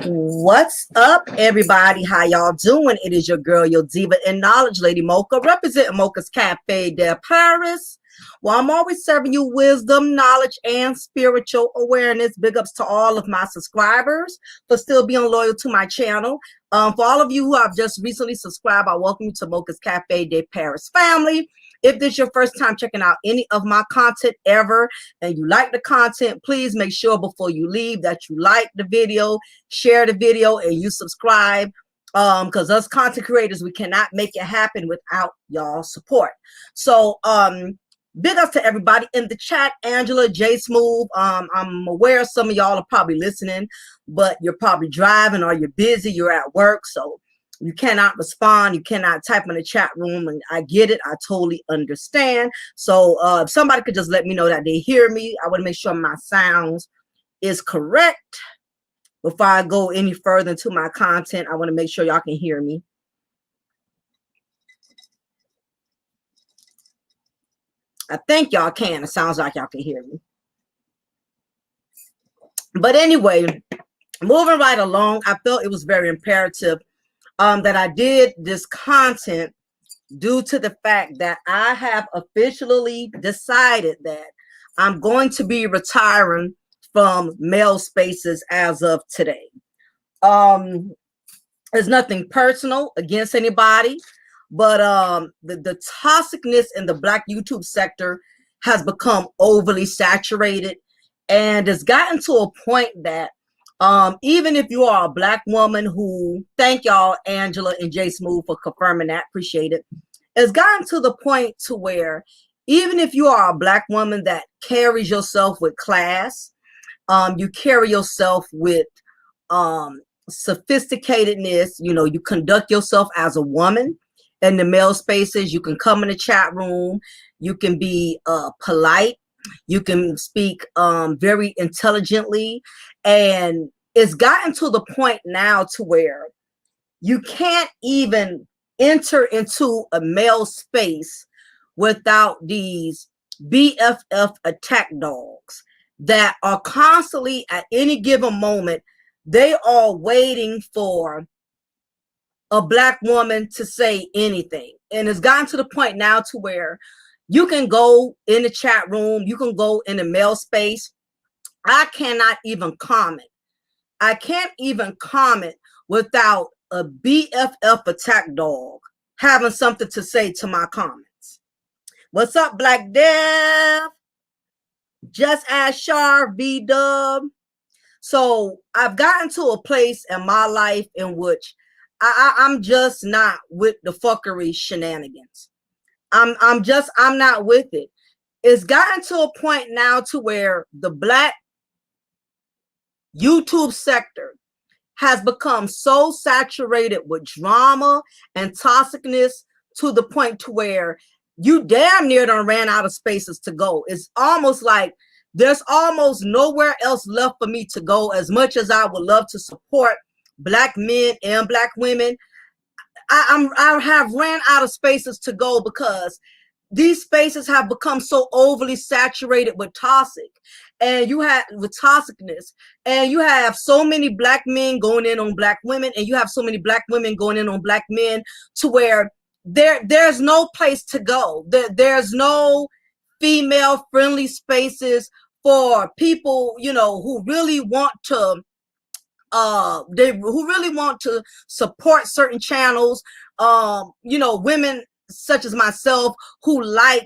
What's up, everybody? How y'all doing? It is your girl, your diva and knowledge lady Mocha, representing Mocha's Cafe de Paris. Well, I'm always serving you wisdom, knowledge, and spiritual awareness. Big ups to all of my subscribers for still being loyal to my channel. For all of you who have just recently subscribed, I welcome you to Mocha's Cafe de Paris family. If this is your first time checking out any of my content ever and you like the content, please make sure before you leave that you like the video, share the video, and you subscribe. Because us content creators, we cannot make it happen without y'all support. So big ups to everybody in the chat. Angela, 𝐜𝐴𝐚'𝐬. I'm aware some of y'all are probably listening, but you're probably driving or you're busy, you're at work, so you cannot respond, you cannot type in the chat room, and I get it, I totally understand. So if somebody could just let me know that they hear me, I want to make sure my sounds is correct. Before I go any further into my content, I want to make sure y'all can hear me. I think y'all can. It sounds like y'all can hear me. But anyway, moving right along, I felt it was very imperative that I did this content due to the fact that I have officially decided that I'm going to be retiring from male spaces as of today. There's nothing personal against anybody, but the toxicness in the Black YouTube sector has become overly saturated, and it's gotten to a point that even if you are a Black woman who, thank y'all, Angela and 𝐜𝐴𝐚'𝐬, for confirming that, appreciate it. It's gotten to the point to where even if you are a Black woman that carries yourself with class, you carry yourself with sophisticatedness, you know, you conduct yourself as a woman in the male spaces, you can come in the chat room, you can be polite, you can speak very intelligently, and it's gotten to the point now to where you can't even enter into a male space without these BFF attack dogs that are constantly at any given moment, they are waiting for a Black woman to say anything. And it's gotten to the point now to where you can go in the chat room, you can go in the male space. I cannot even comment. I can't even comment without a BFF attack dog having something to say to my comments. What's up, Black Dev? Just as Shar, V-Dub. So I've gotten to a place in my life in which I'm just not with the fuckery shenanigans. I'm not with it. It's gotten to a point now to where the Black YouTube sector has become so saturated with drama and toxicness to the point to where you damn near done ran out of spaces to go. It's almost like there's almost nowhere else left for me to go. As much as I would love to support Black men and Black women, I have ran out of spaces to go because these spaces have become so overly saturated with toxic, and you have with toxicness, and you have so many Black men going in on Black women, and you have so many Black women going in on Black men, to where there's no place to go. There's no female friendly spaces for people, you know, who really want to who really want to support certain channels, you know, women such as myself who like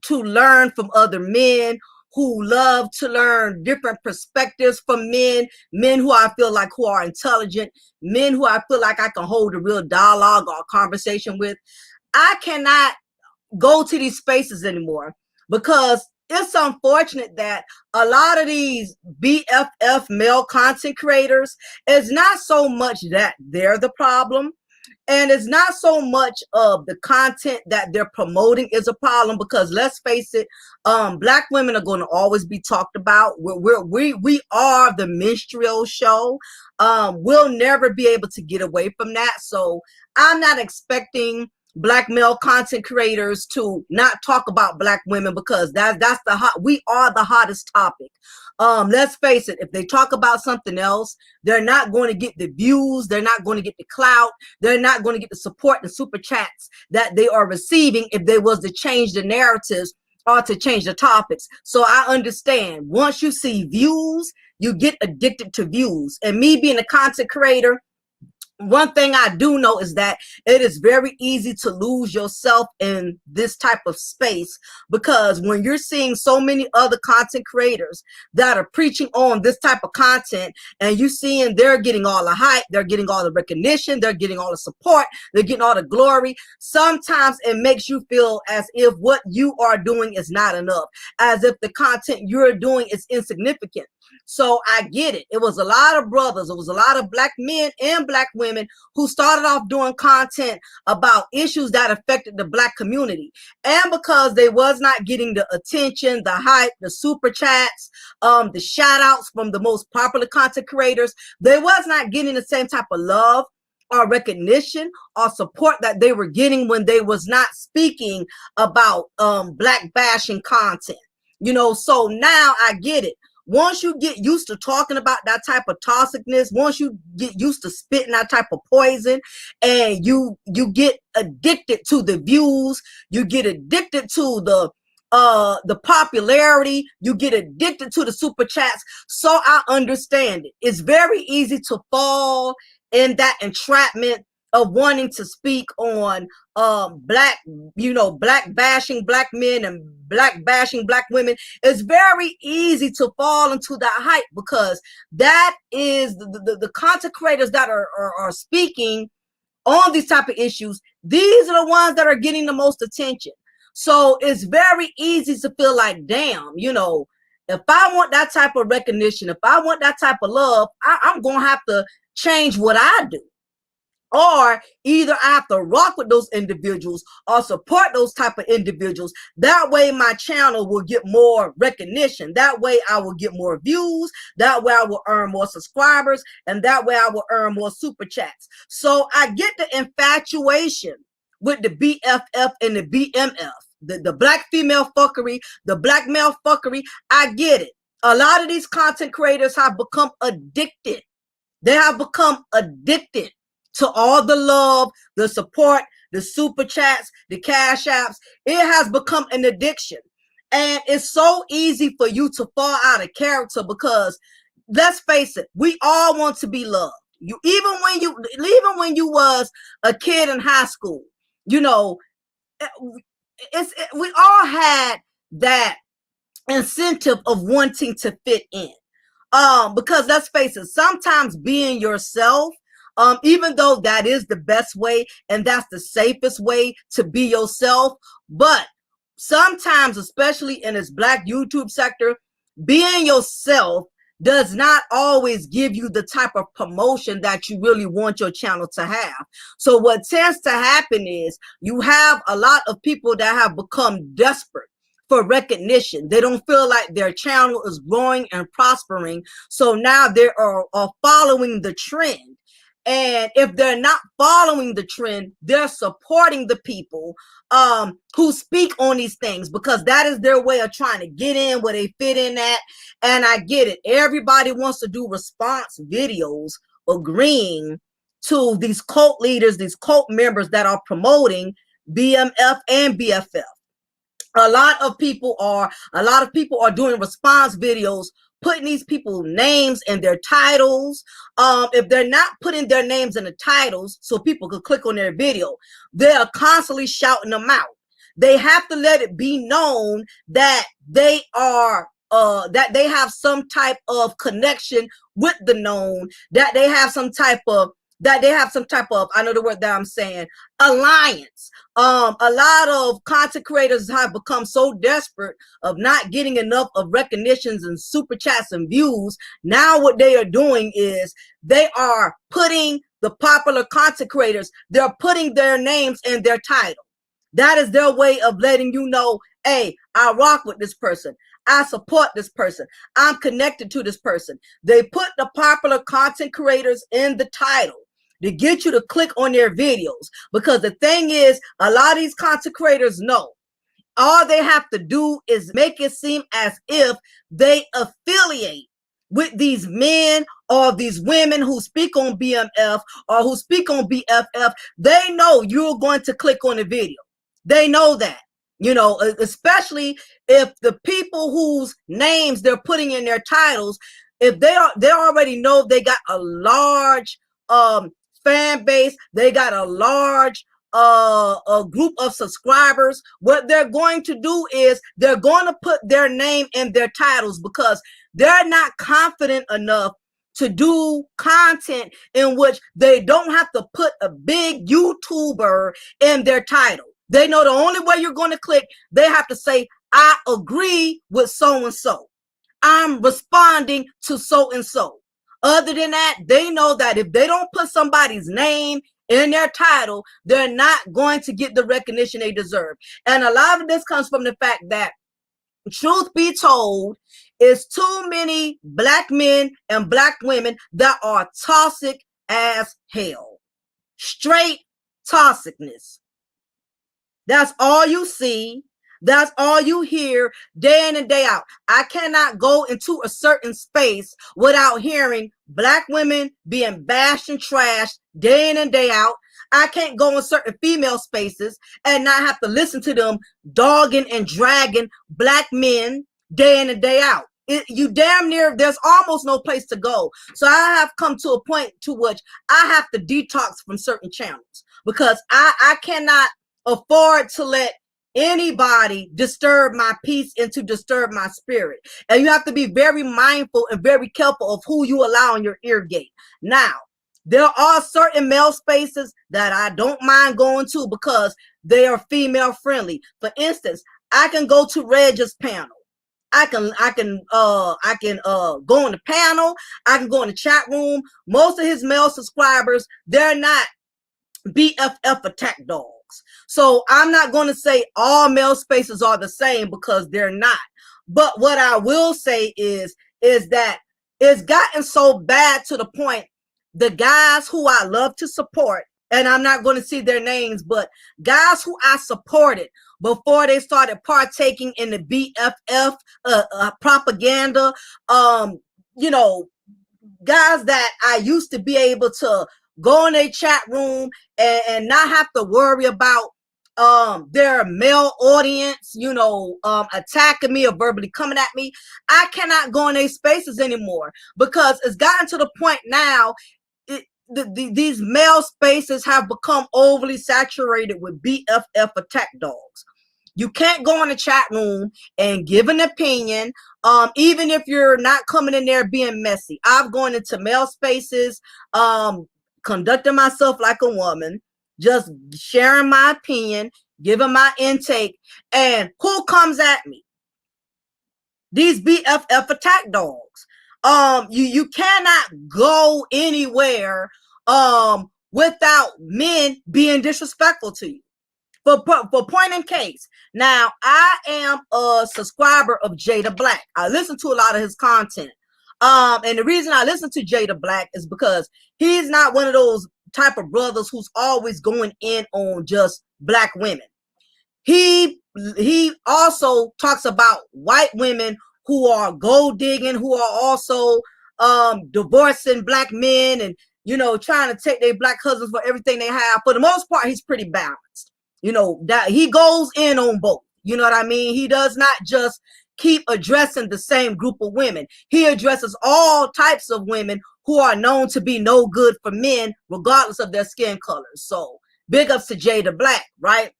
to learn from other men, who love to learn different perspectives from men who I feel like who are intelligent, men who I feel like I can hold a real dialogue or a conversation with. I cannot go to these spaces anymore because it's unfortunate that a lot of these BFF male content creators, it's not so much that they're the problem, and it's not so much of the content that they're promoting is a problem, because let's face it, Black women are going to always be talked about. We are the minstrel show. We'll never be able to get away from that. So I'm not expecting black male content creators to not talk about black women, because that's the hot, we are the hottest topic. Let's face it, if they talk about something else, they're not going to get the views, they're not going to get the clout, they're not going to get the support and super chats that they are receiving if they was to change the narratives or to change the topics. So I understand, once you see views, you get addicted to views. And me being a content creator, one thing I do know is that it is very easy to lose yourself in this type of space, because when you're seeing so many other content creators that are preaching on this type of content, and you seeing they're getting all the hype, they're getting all the recognition, they're getting all the support, they're getting all the glory, sometimes it makes you feel as if what you are doing is not enough, as if the content you're doing is insignificant. So I get it. It was a lot of brothers, it was a lot of black men and black women who started off doing content about issues that affected the black community. And because they was not getting the attention, the hype, the super chats, the shout outs from the most popular content creators, they was not getting the same type of love or recognition or support that they were getting when they was not speaking about black bashing content. So now I get it. Once you get used to talking about that type of toxicness, once you get used to spitting that type of poison, and you get addicted to the views, you get addicted to the popularity, you get addicted to the super chats. So I understand it. It's very easy to fall in that entrapment of wanting to speak on black bashing black men and black bashing black women. It's very easy to fall into that hype, because that is the content creators that are speaking on these type of issues. These are the ones that are getting the most attention. So it's very easy to feel like, damn, if I want that type of recognition, if I want that type of love, I'm gonna have to change what I do. Or either I have to rock with those individuals or support those type of individuals. That way my channel will get more recognition. That way I will get more views. That way I will earn more subscribers. And that way I will earn more super chats. So I get the infatuation with the BFF and the BMF, the black female fuckery, the black male fuckery. I get it. A lot of these content creators have become addicted. They have become addicted to all the love, the support, the super chats, the cash apps. It has become an addiction. And it's so easy for you to fall out of character, because let's face it, we all want to be loved. Even when you was a kid in high school, we all had that incentive of wanting to fit in. Because let's face it, sometimes being yourself, even though that is the best way and that's the safest way to be yourself, but sometimes, especially in this black YouTube sector, being yourself does not always give you the type of promotion that you really want your channel to have. So what tends to happen is you have a lot of people that have become desperate for recognition. They don't feel like their channel is growing and prospering. So now they are following the trend. And if they're not following the trend, they're supporting the people who speak on these things, because that is their way of trying to get in where they fit in at. And I get it. Everybody wants to do response videos agreeing to these cult leaders, these cult members that are promoting BMF and BFF. A lot of people are doing response videos, putting these people's names in their titles. If they're not putting their names in the titles so people could click on their video, they are constantly shouting them out. They have to let it be known that they are that they have some type of connection with the known, that they have some type of I know the word that I'm saying, alliance. A lot of content creators have become so desperate of not getting enough of recognitions and super chats and views. Now what they are doing is they are putting the popular content creators, they're putting their names in their title. That is their way of letting you know, hey, I rock with this person. I support this person. I'm connected to this person. They put the popular content creators in the title. to get you to click on their videos. Because the thing is, a lot of these content creators know all they have to do is make it seem as if they affiliate with these men or these women who speak on BMF or who speak on BFF. They know you're going to click on the video. They know that, you know, especially if the people whose names they're putting in their titles, if they already know they got a large fan base, they got a large a group of subscribers. What they're going to do is they're going to put their name in their titles because they're not confident enough to do content in which they don't have to put a big YouTuber in their title. They know the only way you're going to click, they have to say, I agree with so and so. I'm responding to so and so. Other than that, they know that if they don't put somebody's name in their title, they're not going to get the recognition they deserve. And a lot of this comes from the fact that, truth be told, is too many black men and black women that are toxic as hell. Straight toxicness. That's all you see. That's all you hear day in and day out. I cannot go into a certain space without hearing black women being bashed and trashed day in and day out. I can't go in certain female spaces and not have to listen to them dogging and dragging black men day in and day out. You damn near, there's almost no place to go. So I have come to a point to which I have to detox from certain channels because I cannot afford to let anybody disturb my peace and to disturb my spirit. And you have to be very mindful and very careful of who you allow in your ear gate. Now, there are certain male spaces that I don't mind going to because they are female friendly. For instance, I can go to Reg's panel. I can go on the panel. I can go in the chat room. Most of his male subscribers, they're not BFF attack dogs. So I'm not going to say all male spaces are the same because they're not. But what I will say is that it's gotten so bad to the point, the guys who I love to support, and I'm not going to see their names, but guys who I supported before they started partaking in the BFF propaganda, you know, guys that I used to be able to go in a chat room and not have to worry about their male audience, you know, attacking me or verbally coming at me. I cannot go in these spaces anymore because it's gotten to the point now, these male spaces have become overly saturated with BFF attack dogs. You can't go in the chat room and give an opinion, even if you're not coming in there being messy. I've gone into male spaces, conducting myself like a woman, just sharing my opinion, giving my intake, and who comes at me? These BFF attack dogs. You cannot go anywhere without men being disrespectful to you. For point in case, now I am a subscriber of Jada Black. I listen to a lot of his content. And the reason I listen to Jada Black is because he's not one of those type of brothers who's always going in on just black women. He also talks about white women who are gold digging, who are also divorcing black men and, you know, trying to take their black husbands for everything they have. For the most part, he's pretty balanced. You know, that he goes in on both. You know what I mean? He does not just keep addressing the same group of women. He addresses all types of women who are known to be no good for men, regardless of their skin color. So big ups to Jada Black, right?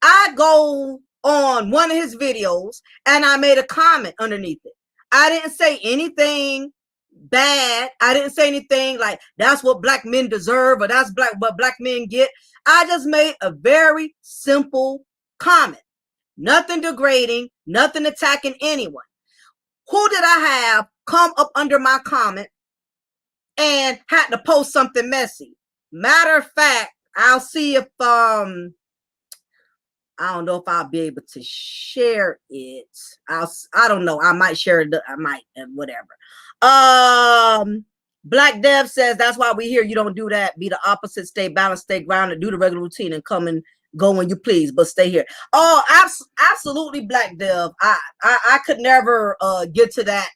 I go on one of his videos and I made a comment underneath it. I didn't say anything bad. I didn't say anything like that's what black men deserve or that's what black men get. I just made a very simple comment. Nothing degrading, nothing attacking anyone. Who did I have come up under my comment and had to post something messy? Matter of fact, I'll see if I don't know if I'll be able to share it. I don't know. I might share it. I might, whatever. Black Dev says that's why we here. You don't do that. Be the opposite. Stay balanced. Stay grounded. Do the regular routine and come and go when you please, but stay here. Oh, absolutely, Black Dev. I could never get to that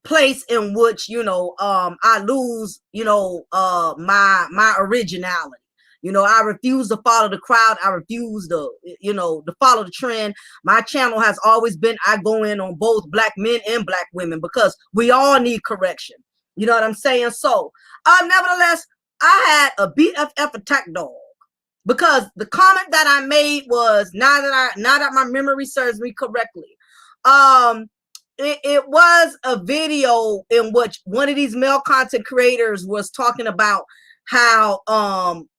place in which, you know, I lose, you know, my originality. You know, I refuse to follow the crowd. I refuse to, you know, to follow the trend. My channel has always been, I go in on both black men and black women because we all need correction. You know what I'm saying? So, nevertheless, I had a BFF attack dog because the comment that I made was, now that my memory serves me correctly, it was a video in which one of these male content creators was talking about how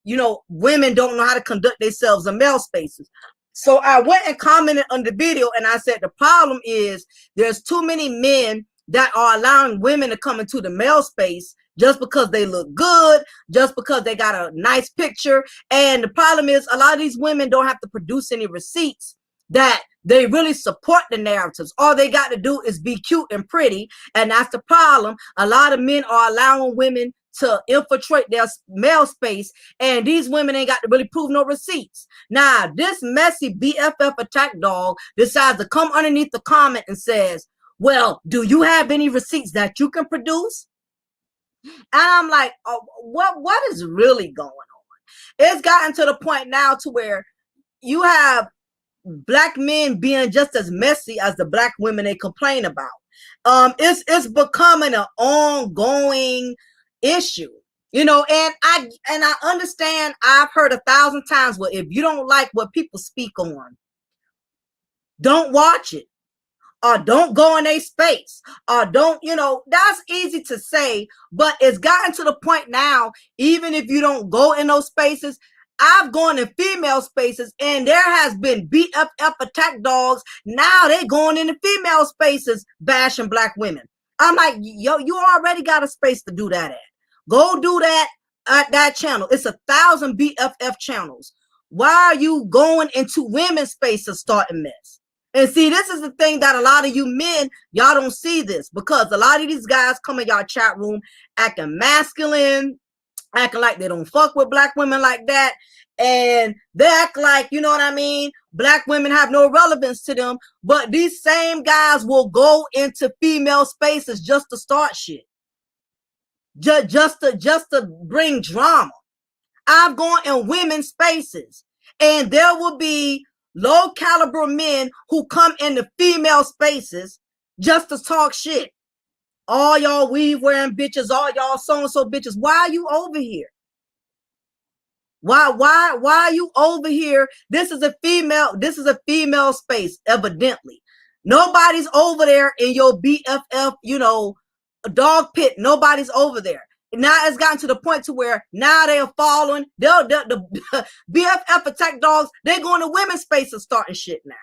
you know, women don't know how to conduct themselves in male spaces. So I went and commented on the video and I said the problem is there's too many men that are allowing women to come into the male space just because they look good, just because they got a nice picture. And the problem is a lot of these women don't have to produce any receipts that they really support the narratives. All they got to do is be cute and pretty. And that's the problem. A lot of men are allowing women to infiltrate their male space, and these women ain't got to really prove no receipts. Now, this messy BFF attack dog decides to come underneath the comment and says, well, do you have any receipts that you can produce? And I'm like, oh, what is really going on? It's gotten to the point now to where you have black men being just as messy as the black women they complain about. It's becoming an ongoing issue, you know, and I understand. I've heard 1,000 times, well, if you don't like what people speak on, don't watch it, or don't go in a space, or don't, you know, that's easy to say, but it's gotten to the point now, even if you don't go in those spaces, I've gone in female spaces and there has been BFF attack dogs. Now they going into female spaces bashing black women. I'm like, yo, you already got a space to do that at. Go do that at that channel. It's 1,000 BFF channels. Why are you going into women's spaces starting mess? And see, this is the thing that a lot of you men, y'all don't see this, because a lot of these guys come in y'all chat room acting masculine, acting like they don't fuck with black women like that. And they act like, you know what I mean, black women have no relevance to them. But these same guys will go into female spaces just to start shit. Just to bring drama. I've gone in women's spaces and there will be low caliber men who come into female spaces just to talk shit. All y'all weave wearing bitches, all y'all so-and-so bitches. Why are you over here? Why are you over here? This is a female space, evidently. Nobody's over there in your BFF, you know, dog pit. Nobody's over there. Now it's gotten to the point to where now they are following the BFF attack dogs. They're going to women's spaces starting shit now.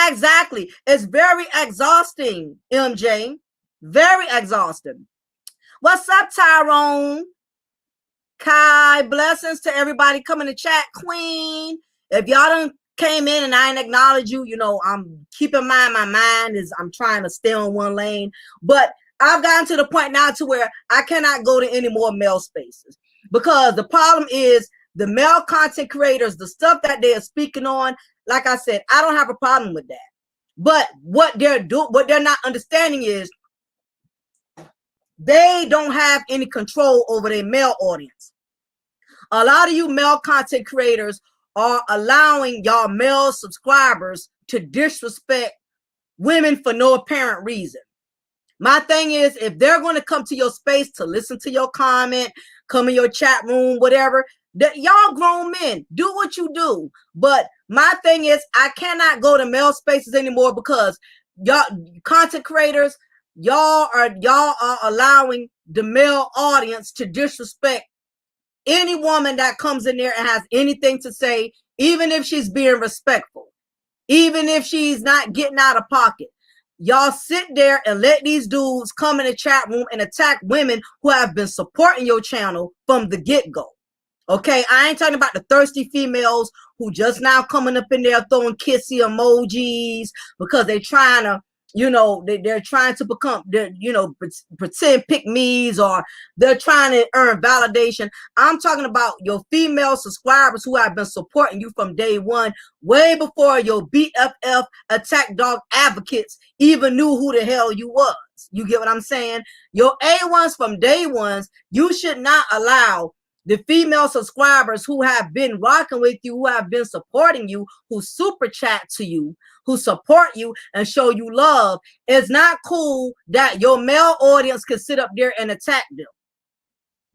Exactly. It's very exhausting, MJ. Very exhausting. What's up, Tyrone? Kai, blessings to everybody coming to chat. Queen, if y'all done came in and I ain't acknowledge you, you know, I'm keep in mind my mind is I'm trying to stay on one lane. But I've gotten to the point now to where I cannot go to any more male spaces, because the problem is the male content creators, the stuff that they are speaking on. Like I said, I don't have a problem with that. But what they're not understanding is they don't have any control over their male audience. A lot of you male content creators are allowing y'all male subscribers to disrespect women for no apparent reason. My thing is, if they're going to come to your space to listen to your comment, come in your chat room, whatever, that y'all grown men, do what you do. But my thing is, I cannot go to male spaces anymore because y'all content creators, y'all are allowing the male audience to disrespect any woman that comes in there and has anything to say, even if she's being respectful, even if she's not getting out of pocket. Y'all sit there and let these dudes come in the chat room and attack women who have been supporting your channel from the get-go. Okay, I ain't talking about the thirsty females who just now coming up in there throwing kissy emojis because they trying to You know, they're trying to become, you know, pretend pick me's, or they're trying to earn validation. I'm talking about your female subscribers who have been supporting you from day one, way before your BFF attack dog advocates even knew who the hell you was. You get what I'm saying? Your A1s from day ones, you should not allow the female subscribers who have been rocking with you, who have been supporting you, who super chat to you, who support you and show you love. It's not cool that your male audience can sit up there and attack them.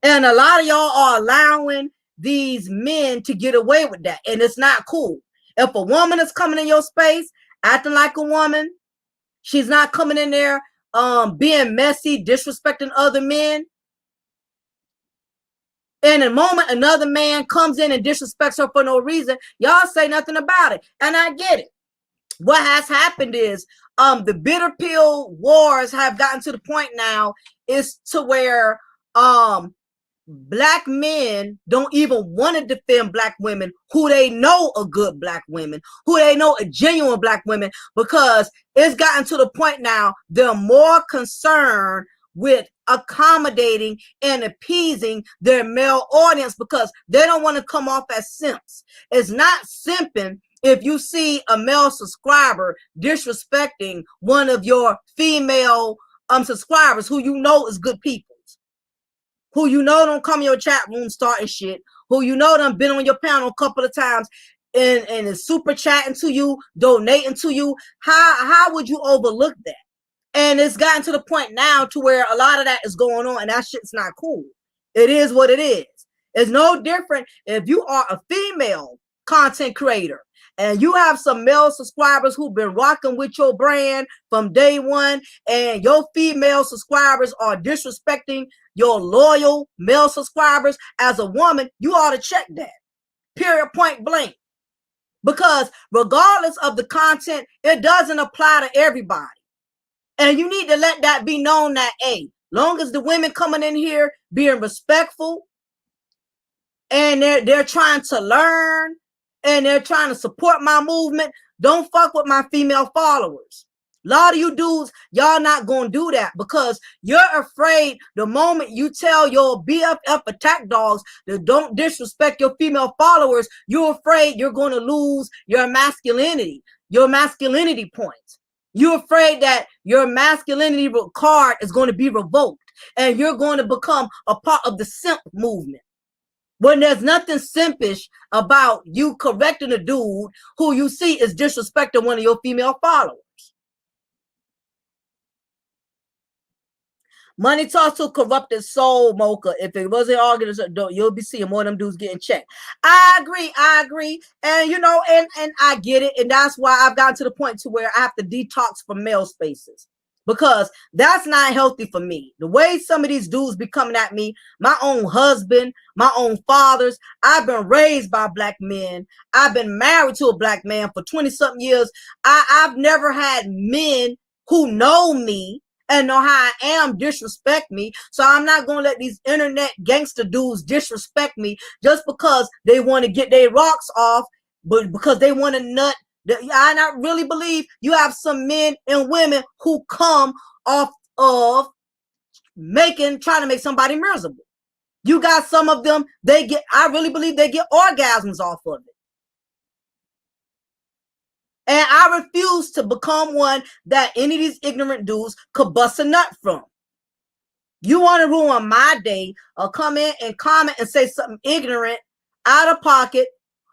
And a lot of y'all are allowing these men to get away with that. And it's not cool. If a woman is coming in your space, acting like a woman, she's not coming in there being messy, disrespecting other men. In a moment, another man comes in and disrespects her for no reason, y'all say nothing about it. And I get it. What has happened is the bitter pill wars have gotten to the point now is to where black men don't even want to defend black women who they know are good black women, who they know are genuine black women, because it's gotten to the point now they're more concerned with accommodating and appeasing their male audience because they don't want to come off as simps. It's not simping if you see a male subscriber disrespecting one of your female subscribers who you know is good people, who you know don't come in your chat room starting shit, who you know done been on your panel a couple of times and is super chatting to you, donating to you. How would you overlook that? And it's gotten to the point now to where a lot of that is going on, and that shit's not cool. It is what it is. It's no different if you are a female content creator and you have some male subscribers who've been rocking with your brand from day one, and your female subscribers are disrespecting your loyal male subscribers. As a woman, you ought to check that. Period, point blank. Because regardless of the content, it doesn't apply to everybody. And you need to let that be known that, hey, long as the women coming in here being respectful and they're trying to learn and they're trying to support my movement, don't fuck with my female followers. A lot of you dudes, y'all not going to do that because you're afraid the moment you tell your BFF attack dogs that don't disrespect your female followers, you're afraid you're going to lose your masculinity points. You're afraid that your masculinity card is going to be revoked and you're going to become a part of the simp movement. When there's nothing simpish about you correcting a dude who you see is disrespecting one of your female followers. Money talks to corrupted soul, Mocha. If it wasn't arguments, you'll be seeing more of them dudes getting checked. I agree. And you know, and I get it. And that's why I've gotten to the point to where I have to detox from male spaces. Because that's not healthy for me. The way some of these dudes be coming at me, my own husband, my own fathers, I've been raised by black men. I've been married to a black man for 20-something years. I've never had men who know me and know how I am disrespect me. So I'm not going to let these internet gangster dudes disrespect me just because they want to get their rocks off, but because they want to nut. I not really believe you have some men and women who come off of trying to make somebody miserable. You got some of them, I really believe they get orgasms off of it. And I refuse to become one that any of these ignorant dudes could bust a nut from. You want to ruin my day or come in and comment and say something ignorant, out of pocket,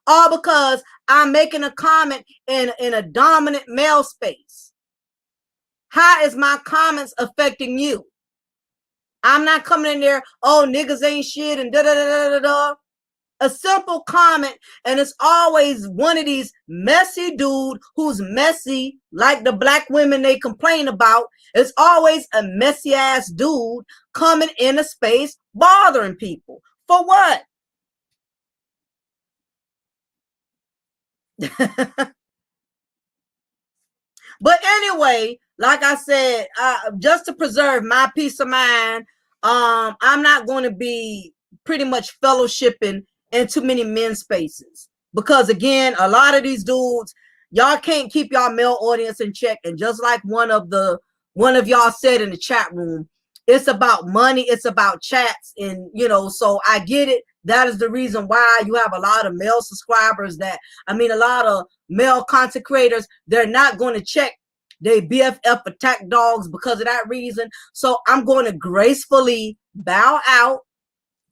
all because I'm making a comment in a dominant male space. How is my comments affecting you? I'm not coming in there, oh, niggas ain't shit and da-da-da-da-da-da. A simple comment, and it's always one of these messy dude who's messy like the black women they complain about. It's always a messy ass dude coming in a space bothering people. For what? But anyway, like I said, just to preserve my peace of mind, I'm not going to be pretty much fellowshipping in too many men's spaces, because again, a lot of these dudes, y'all can't keep y'all male audience in check. And just like one of y'all said in the chat room, it's about money, it's about chats, and you know, so I get it. That is the reason why you have a lot of male subscribers that, I mean, a lot of male content creators, they're not going to check they BFF attack dogs because of that reason. So I'm going to gracefully bow out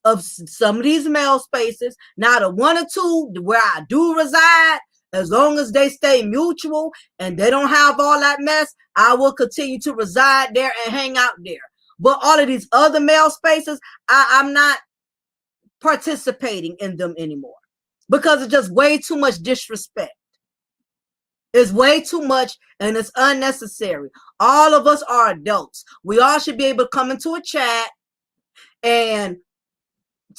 of some of these male spaces. Now the one or two where I do reside, as long as they stay mutual and they don't have all that mess, I will continue to reside there and hang out there. But all of these other male spaces, I'm not participating in them anymore because it's just way too much disrespect. It's way too much and it's unnecessary. All of us are adults. We all should be able to come into a chat and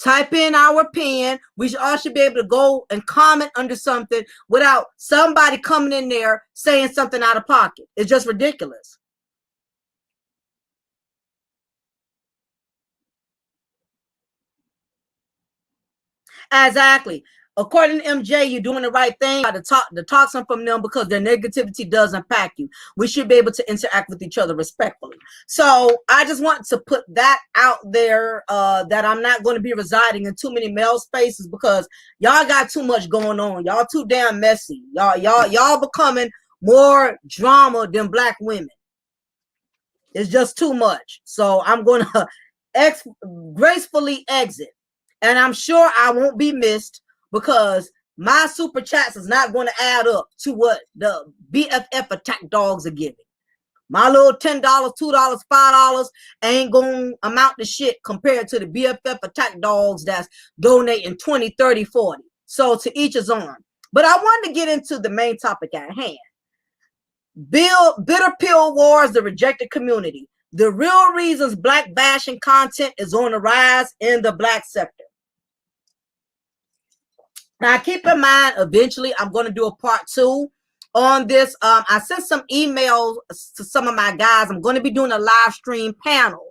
type in our opinion. We all should be able to go and comment under something without somebody coming in there saying something out of pocket. It's just ridiculous. Exactly. According to MJ, you're doing the right thing. To talk some from them because their negativity does impact you. We should be able to interact with each other respectfully. So I just want to put that out there, that I'm not going to be residing in too many male spaces because y'all got too much going on. Y'all too damn messy. Y'all becoming more drama than black women. It's just too much. So I'm going to gracefully exit. And I'm sure I won't be missed because my super chats is not going to add up to what the BFF attack dogs are giving. My little $10, $2, $5 ain't going to amount to shit compared to the BFF attack dogs that's donating 20, 30, 40. So to each his own. But I wanted to get into the main topic at hand. Bitter pill wars, the rejected community. The real reasons black bashing content is on the rise in the black sector. Now, keep in mind, eventually, I'm going to do a part 2 on this. I sent some emails to some of my guys. I'm going to be doing a live stream panel.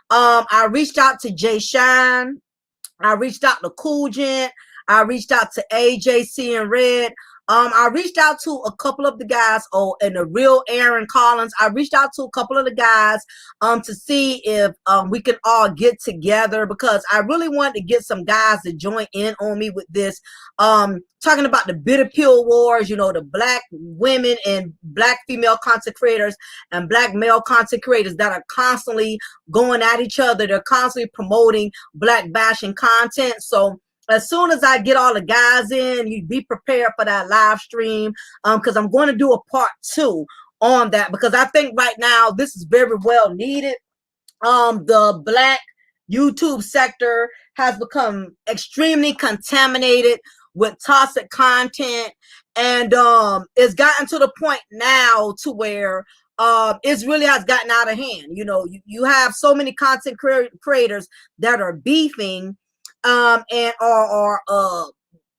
I reached out to Jay Shine. I reached out to 𝐜𝐡𝐚'𝐬. I reached out to AJC and Red. I reached out to a couple of the guys, and the real Aaron Collins. I reached out to a couple of the guys to see if we can all get together because I really wanted to get some guys to join in on me with this. Talking about the bitter pill wars, you know, the black women and black female content creators and black male content creators that are constantly going at each other. They're constantly promoting black bashing content. So as soon as I get all the guys in, you be prepared for that live stream because I'm going to do a part 2 on that because I think right now this is very well needed. The black YouTube sector has become extremely contaminated with toxic content, and it's gotten to the point now to where it really has gotten out of hand. You know, you have so many content creators that are beefing and are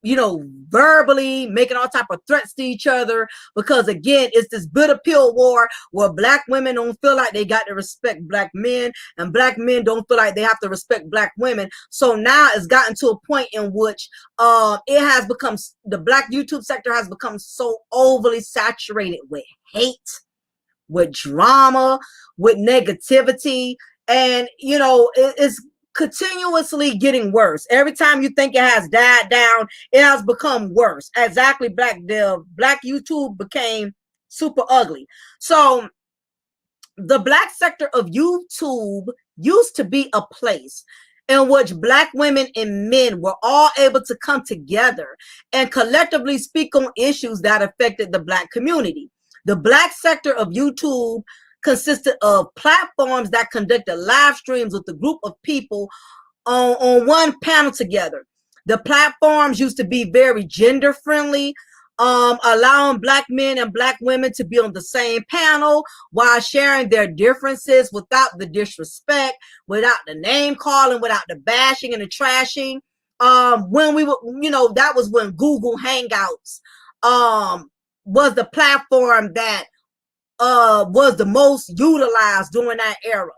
you know, verbally making all type of threats to each other because again, it's this bitter pill war where black women don't feel like they got to respect black men and black men don't feel like they have to respect black women. So now it's gotten to a point in which it has become, the black YouTube sector has become so overly saturated with hate, with drama, with negativity, and you know, it's continuously getting worse. Every time you think it has died down, it has become worse. Exactly. Black YouTube became super ugly. So the black sector of YouTube used to be a place in which black women and men were all able to come together and collectively speak on issues that affected the black community. The black sector of YouTube consisted of platforms that conducted live streams with a group of people on one panel together. The platforms used to be very gender friendly, allowing black men and black women to be on the same panel while sharing their differences without the disrespect, without the name calling, without the bashing and the trashing. When we were, you know, that was when Google Hangouts was the platform that was the most utilized during that era.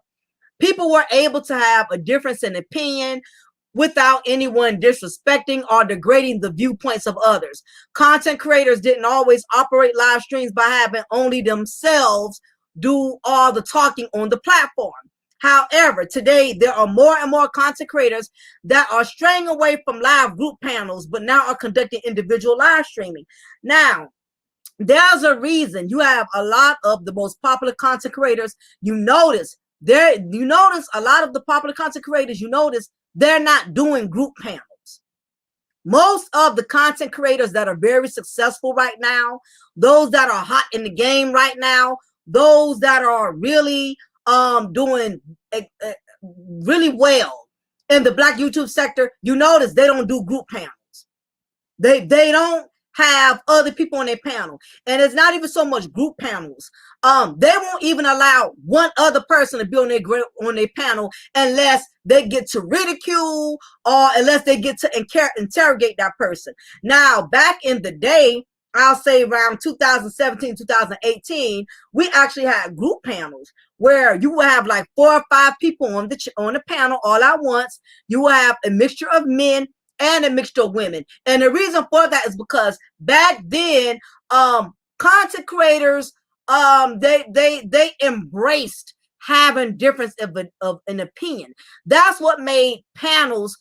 People were able to have a difference in opinion without anyone disrespecting or degrading the viewpoints of others. Content creators didn't always operate live streams by having only themselves do all the talking on the platform. However, today there are more and more content creators that are straying away from live group panels, but now are conducting individual live streaming. Now, there's a reason you have a lot of the most popular content creators. You notice a lot of the popular content creators, they're not doing group panels. Most of the content creators that are very successful right now, those that are hot in the game right now, those that are really doing really well in the Black YouTube sector, you notice they don't do group panels. They don't have other people on their panel, and it's not even so much group panels. They won't even allow one other person to be on their panel unless they get to ridicule or unless they get to interrogate that person. Now, back in the day, I'll say around 2017, 2018, we actually had group panels where you will have like 4 or 5 people on the panel all at once. You will have a mixture of men and a mixture of women. And the reason for that is because back then, content creators, they embraced having difference of an opinion. That's what made panels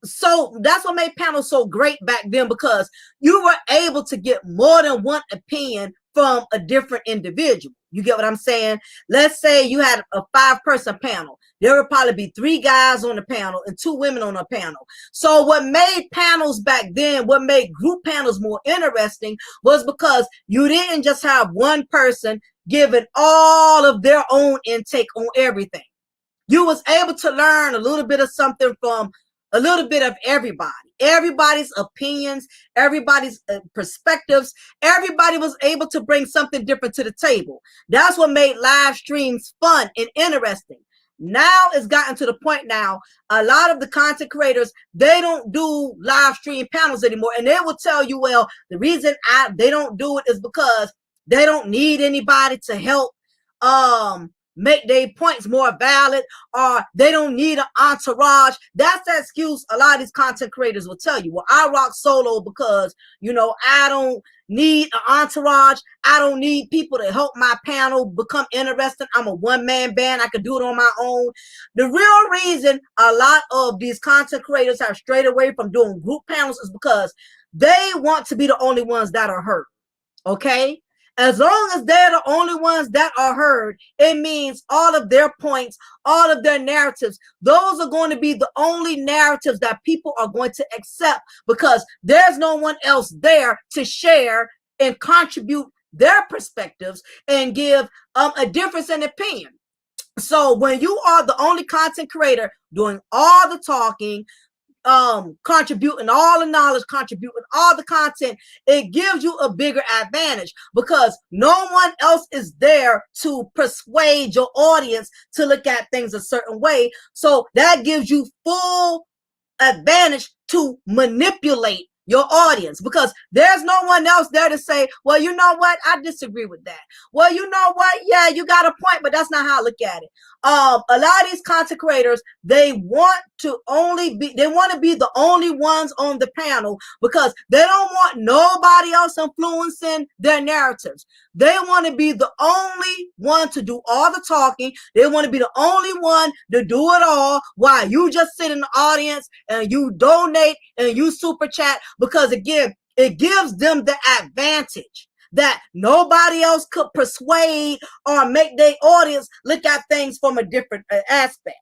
so great back then, because you were able to get more than one opinion from a different individual. You get what I'm saying? Let's say you had a 5-person panel. There would probably be 3 guys on the panel and 2 women on the panel. So what made panels back then, what made group panels more interesting, was because you didn't just have one person giving all of their own intake on everything. You was able to learn a little bit of something from a little bit of everybody's opinions, everybody's perspectives. Everybody was able to bring something different to the table. That's what made live streams fun and interesting. Now it's gotten to the point now, a lot of the content creators, they don't do live stream panels anymore. And they will tell you, well, the reason they don't do it is because they don't need anybody to help make their points more valid, or they don't need an entourage. That's the excuse a lot of these content creators will tell you. Well, I rock solo because, I don't need an entourage. I don't need people to help my panel become interesting. I'm a one-man band. I can do it on my own. The real reason a lot of these content creators have strayed away from doing group panels is because they want to be the only ones that are heard. Okay? As long as they're the only ones that are heard, it means all of their points, all of their narratives, those are going to be the only narratives that people are going to accept, because there's no one else there to share and contribute their perspectives and give a difference in opinion. So when you are the only content creator doing all the talking, contributing all the knowledge, contributing all the content, it gives you a bigger advantage, because no one else is there to persuade your audience to look at things a certain way. So that gives you full advantage to manipulate your audience, because there's no one else there to say, well, you know what, I disagree with that. Well, you know what, yeah, you got a point, but that's not how I look at it. A lot of these content creators, they want to be the only ones on the panel, because they don't want nobody else influencing their narratives. They want to be the only one to do all the talking. They want to be the only one to do it all, while you just sit in the audience and you donate and you super chat, because again, it gives them the advantage that nobody else could persuade or make their audience look at things from a different aspect.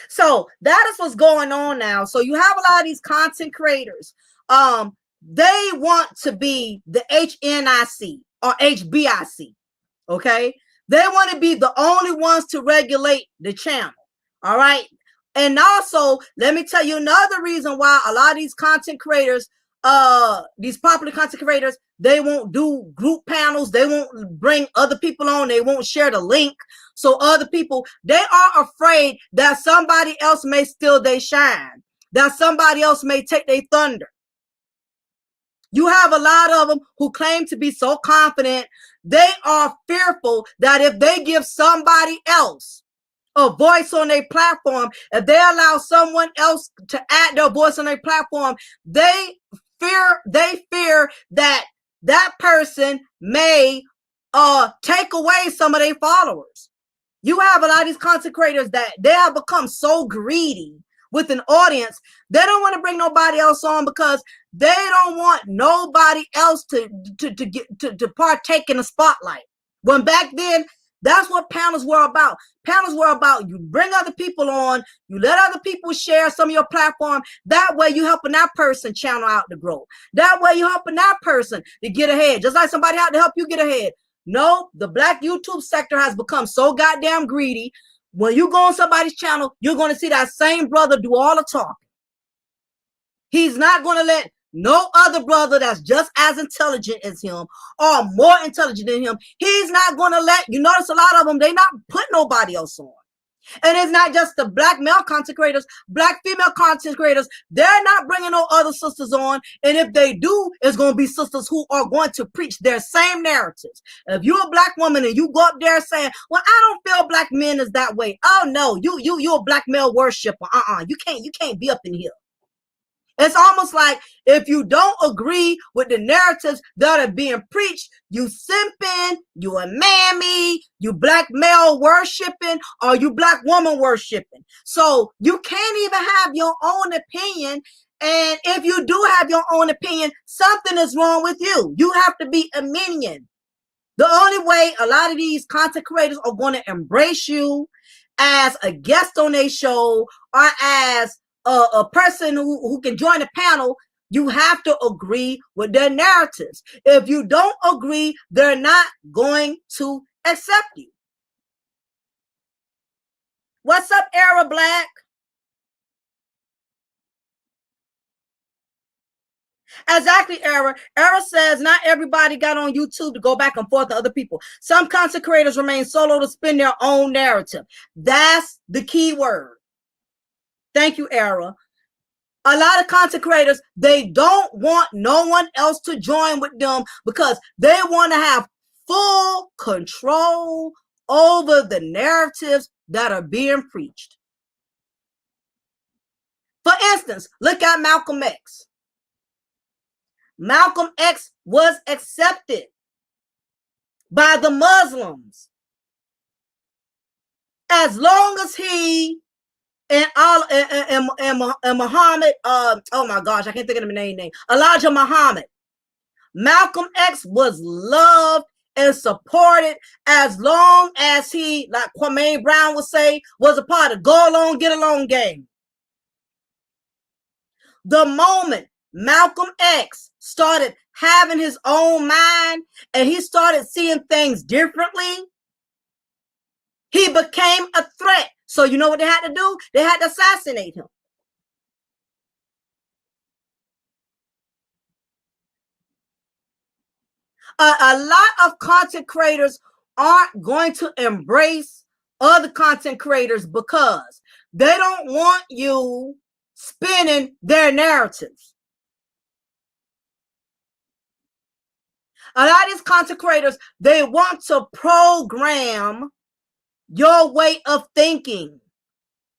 So that is what's going on now. So you have a lot of these content creators. They want to be the HNIC or HBIC. Okay. They want to be the only ones to regulate the channel. All right. And also, let me tell you another reason why a lot of these content creators, these popular content creators, they won't do group panels. They won't bring other people on. They won't share the link. So other people, they are afraid that somebody else may steal their shine, that somebody else may take their thunder. You have a lot of them who claim to be so confident. They are fearful that if they give somebody else a voice on their platform, if they allow someone else to add their voice on their platform, they fear that that person may take away some of their followers. You have a lot of these content creators that they have become so greedy with an audience. They don't want to bring nobody else on because they don't want nobody else to partake in the spotlight. When back then, that's what panels were about. Panels were about you bring other people on, you let other people share some of your platform. That way you helping that person channel out to grow. That way you helping that person to get ahead. Just like somebody had to help you get ahead. No, the Black YouTube sector has become so goddamn greedy. When you go on somebody's channel, you're going to see that same brother do all the talking. He's not going to let no other brother that's just as intelligent as him or more intelligent than him. He's not going to let, you notice a lot of them, they not put nobody else on. And it's not just the Black male content creators, Black female content creators. They're not bringing no other sisters on. And if they do, it's going to be sisters who are going to preach their same narratives. If you're a Black woman and you go up there saying, well, I don't feel Black men is that way. Oh no, you're a Black male worshiper. You can't be up in here. It's almost like if you don't agree with the narratives that are being preached, you simping, you a mammy, you Black male worshiping, or you Black woman worshiping. So you can't even have your own opinion. And if you do have your own opinion, something is wrong with you. You have to be a minion. The only way a lot of these content creators are going to embrace you as a guest on their show or as a person who can join the panel, you have to agree with their narratives. If you don't agree, they're not going to accept you. What's up, Era Black? Exactly, Era. Era says not everybody got on YouTube to go back and forth to other people. Some content creators remain solo to spin their own narrative. That's the key word. Thank you, Era. A lot of content creators, they don't want no one else to join with them because they want to have full control over the narratives that are being preached. For instance, look at Malcolm X. Malcolm X was accepted by the Muslims as long as he and Muhammad, oh my gosh, I can't think of the name. Elijah Muhammad. Malcolm X was loved and supported as long as he, like Kwame Brown would say, was a part of go along, get along game. The moment Malcolm X started having his own mind and he started seeing things differently, he became a threat. So you know what they had to do? They had to assassinate him. A lot of content creators aren't going to embrace other content creators because they don't want you spinning their narratives. A lot of these content creators, they want to program your way of thinking.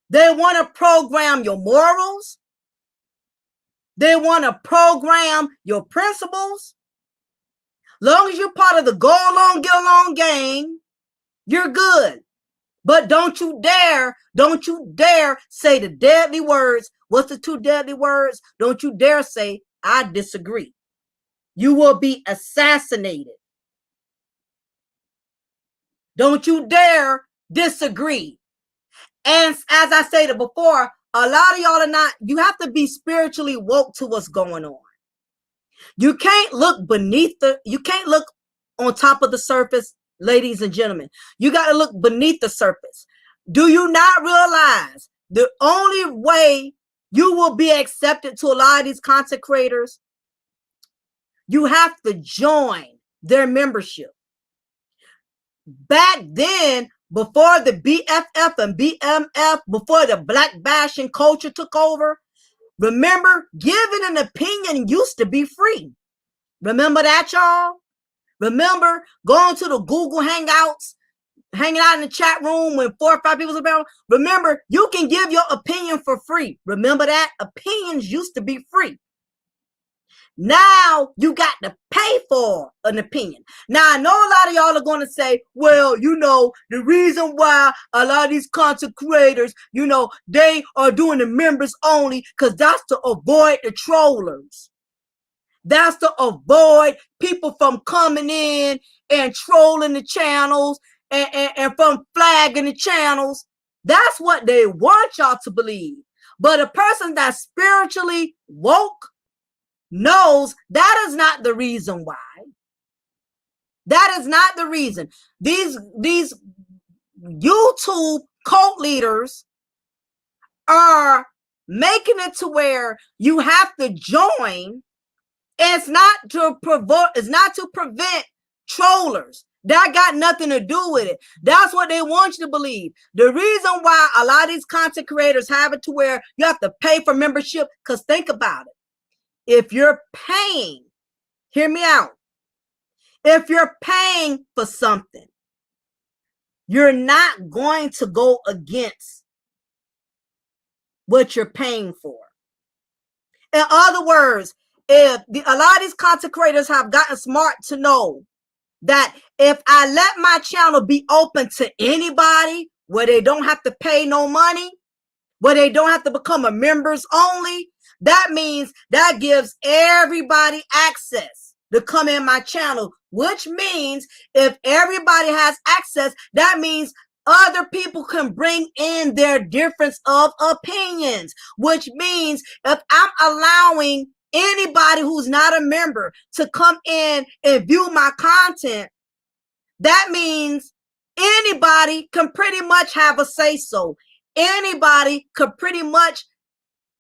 They want to program your morals. They want to program your principles. Long as you're part of the go along, get along gang, you're good. But don't you dare say the deadly words. What's the two deadly words? Don't you dare say, I disagree. You will be assassinated. Don't you dare disagree. And as I stated before, a lot of y'all are not, you have to be spiritually woke to what's going on. You can't look you can't look on top of the surface, ladies and gentlemen. You got to look beneath the surface. Do you not realize the only way you will be accepted to a lot of these content creators, you have to join their membership. Back then, before the BFF and BMF, before the black bashing culture took over, remember, giving an opinion used to be free. Remember that, y'all? Remember going to the Google Hangouts, hanging out in the chat room when 4 or 5 people are around? Remember, you can give your opinion for free. Remember that? Opinions used to be free. Now you got to pay for an opinion. Now, I know a lot of y'all are going to say, well, you know, the reason why a lot of these content creators, you know, they are doing the members only because that's to avoid the trollers. That's to avoid people from coming in and trolling the channels and from flagging the channels. That's what they want y'all to believe. But a person that's spiritually woke knows that is not the reason why. That is not the reason. These YouTube cult leaders are making it to where you have to join. It's not to provoke, it's not to prevent trollers. That got nothing to do with it. That's what they want you to believe. The reason why a lot of these content creators have it to where you have to pay for membership, because think about it. If you're paying, hear me out. If you're paying for something, you're not going to go against what you're paying for. In other words, if a lot of these content creators have gotten smart to know that if I let my channel be open to anybody where they don't have to pay no money, where they don't have to become a members only, that means that gives everybody access to come in my channel, which means if everybody has access, that means other people can bring in their difference of opinions, which means if I'm allowing anybody who's not a member to come in and view my content, that means anybody can pretty much have a say so. Anybody could pretty much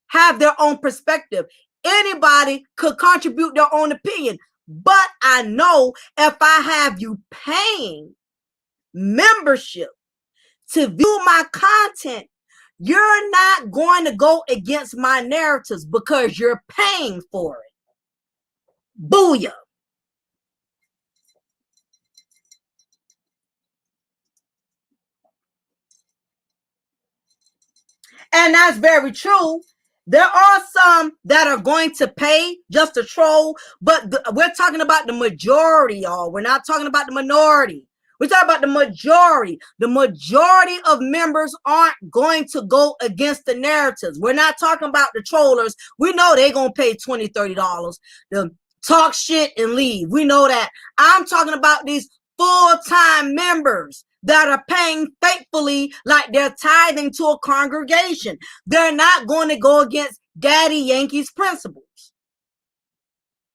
have their own perspective. Anybody could contribute their own opinion. But I know if I have you paying membership to view my content, you're not going to go against my narratives because you're paying for it. Booyah. And that's very true. There are some that are going to pay just to troll, but we're talking about the majority, y'all. We're not talking about the minority. We're talking about the majority. The majority of members aren't going to go against the narratives. We're not talking about the trollers. We know they're going to pay $20, $30 to talk shit and leave. We know that. I'm talking about these full-time members that are paying faithfully like they're tithing to a congregation. They're not going to go against Daddy Yankee's principles.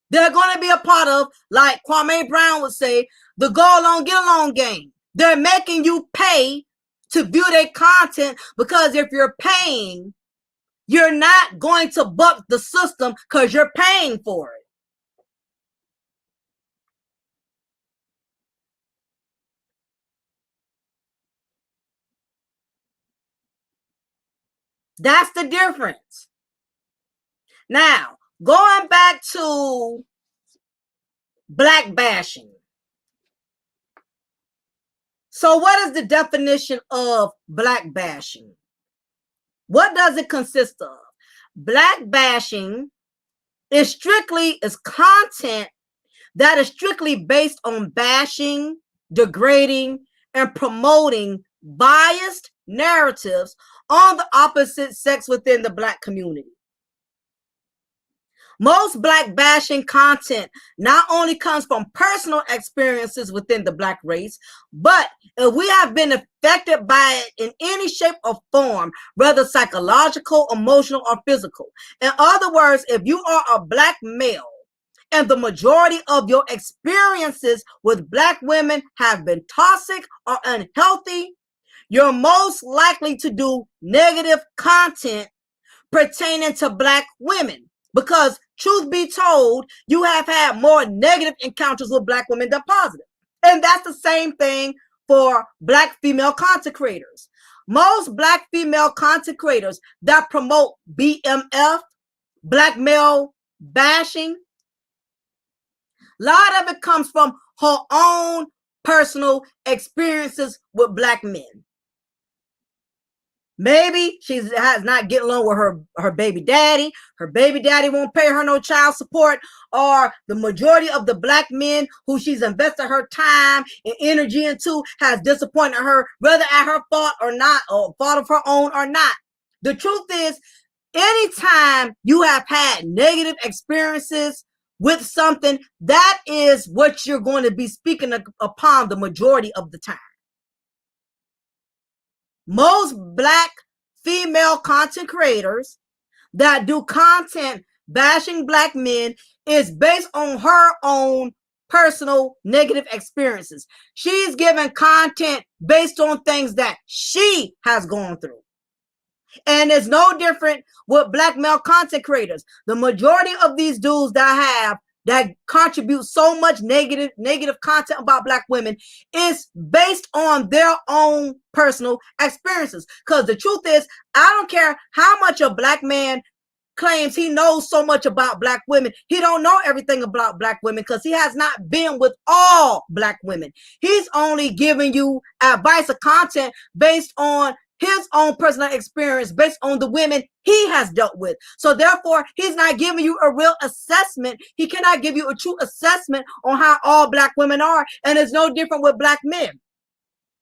They're going to be a part of, like Kwame Brown would say, the go along, get along game. They're making you pay to view their content because if you're paying, you're not going to buck the system because you're paying for it. That's the difference. Now, going back to black bashing. So what is the definition of black bashing? What does it consist of? Black bashing is content that is strictly based on bashing, degrading, and promoting biased narratives on the opposite sex within the black community. Most black bashing content not only comes from personal experiences within the black race, but if we have been affected by it in any shape or form, whether psychological, emotional, or physical. In other words, if you are a black male and the majority of your experiences with black women have been toxic or unhealthy, you're most likely to do negative content pertaining to black women. Because truth be told, you have had more negative encounters with black women than positive. And that's the same thing for black female content creators. Most black female content creators that promote BMF, black male bashing, A lot of it comes from her own personal experiences with black men. Maybe she's not getting along with her baby daddy. Her baby daddy won't pay her no child support, or the majority of the black men who she's invested her time and energy into has disappointed her, whether at her fault or not, or fault of her own or not. The truth is, anytime you have had negative experiences with something, that is what you're going to be speaking upon the majority of the time. Most black female content creators that do content bashing black men is based on her own personal negative experiences. She's giving content based on things that she has gone through. And it's no different with black male content creators. The majority of these dudes that contribute so much negative content about black women is based on their own personal experiences. Because the truth is, I don't care how much a black man claims he knows so much about black women. He don't know everything about black women because he has not been with all black women. He's only giving you advice or content based on his own personal experience, based on the women he has dealt with. So therefore, he's not giving you a real assessment. He cannot give you a true assessment on how all black women are. And it's no different with black men.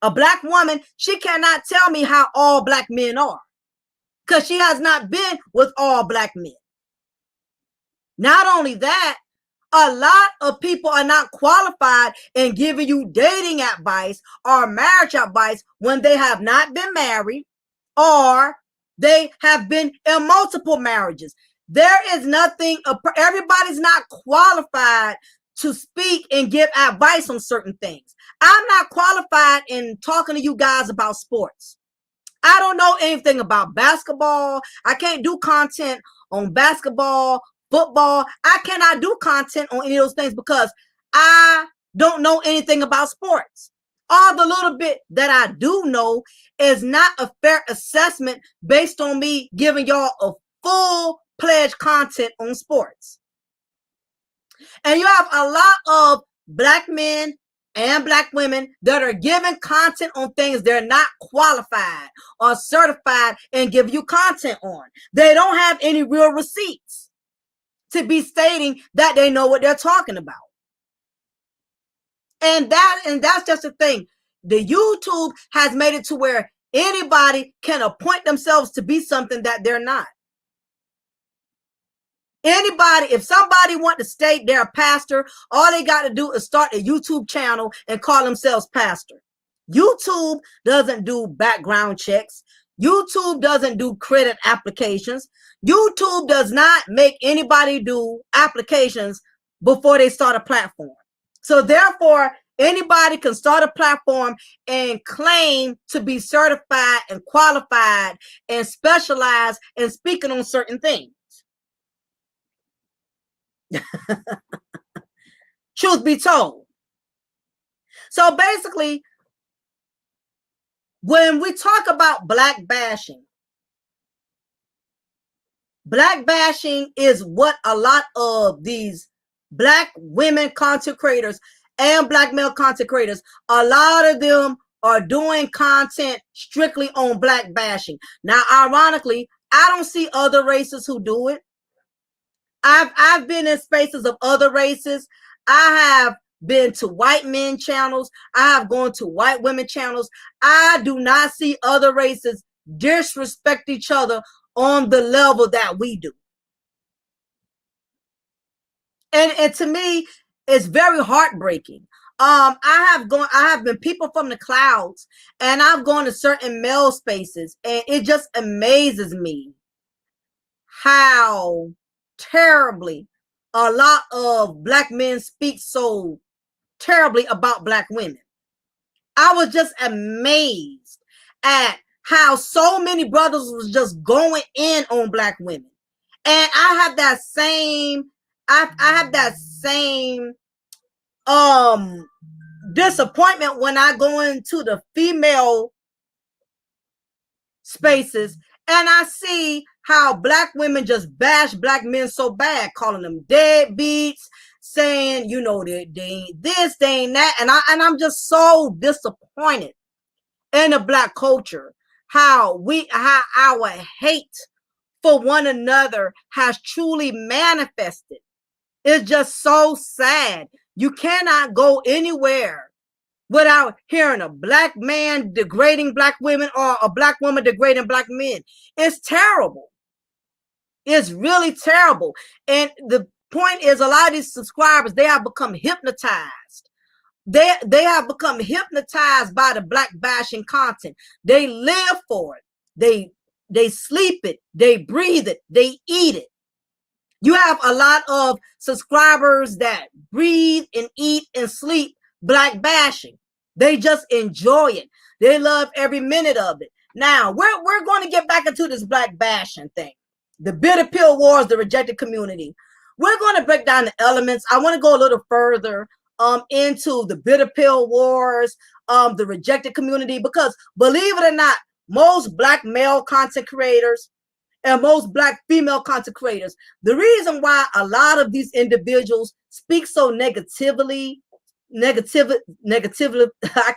A black woman, she cannot tell me how all black men are because she has not been with all black men. Not only that, a lot of people are not qualified in giving you dating advice or marriage advice when they have not been married or they have been in multiple marriages. There is nothing, everybody's not qualified to speak and give advice on certain things. I'm not qualified in talking to you guys about sports. I don't know anything about basketball. I can't do content on basketball, football. I cannot do content on any of those things because I don't know anything about sports. All the little bit that I do know is not a fair assessment based on me giving y'all a full-fledged content on sports. And you have a lot of black men and black women that are giving content on things they're not qualified or certified and give you content on. They don't have any real receipts to be stating that they know what they're talking about. And that's just the thing. The YouTube has made it to where anybody can appoint themselves to be something that they're not. Anybody, if somebody want to state they're a pastor, all they got to do is start a YouTube channel and call themselves pastor. YouTube doesn't do background checks. YouTube doesn't do credit applications. YouTube does not make anybody do applications before they start a platform. So therefore, anybody can start a platform and claim to be certified and qualified and specialized in speaking on certain things. Truth be told. So basically, when we talk about black bashing is what a lot of these black women content creators and black male content creators, a lot of them are doing content strictly on black bashing. Now, ironically, I don't see other races who do it. I've been in spaces of other races. I have been to white men channels. I have gone to white women channels. I do not see other races disrespect each other on the level that we do. And to me, it's very heartbreaking. I have been people from the clouds, and I've gone to certain male spaces, and it just amazes me how terribly a lot of black men speak so terribly about black women. I was just amazed at how so many brothers was just going in on black women. And I have that same disappointment when I go into the female spaces and I see how black women just bash black men so bad, calling them deadbeats, saying, you know, they ain't this, they ain't that. And I'm just so disappointed in the Black culture, how our hate for one another has truly manifested. It's just so sad. You cannot go anywhere without hearing a Black man degrading Black women or a Black woman degrading Black men. It's terrible. It's really terrible. And the point is, a lot of these subscribers, they have become hypnotized. They have become hypnotized by the Black bashing content. They live for it. They sleep it. They breathe it. They eat it. You have a lot of subscribers that breathe and eat and sleep Black bashing. They just enjoy it. They love every minute of it. Now, we're going to get back into this Black bashing thing. The bitter pill wars, the rejected community. We're going to break down the elements. I want to go a little further into the bitter pill wars, the rejected community, because believe it or not, most Black male content creators and most Black female content creators, the reason why a lot of these individuals speak so negatively, I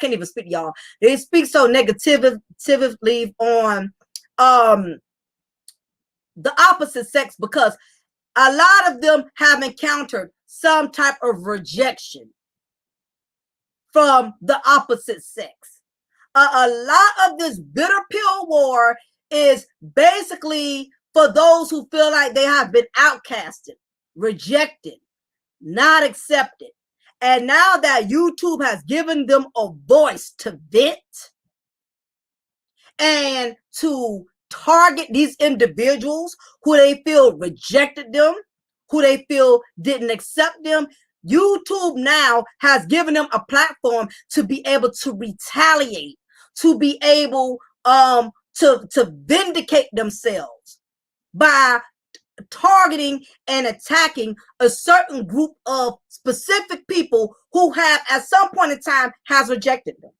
can't even speak, y'all. They speak so negatively on the opposite sex, because a lot of them have encountered some type of rejection from the opposite sex. A lot of this bitter pill war is basically for those who feel like they have been outcasted, rejected, not accepted. And now that YouTube has given them a voice to vent and to target these individuals who they feel rejected them, who they feel didn't accept them, YouTube now has given them a platform to be able to retaliate, to be able to vindicate themselves by targeting and attacking a certain group of specific people who have at some point in time has rejected them.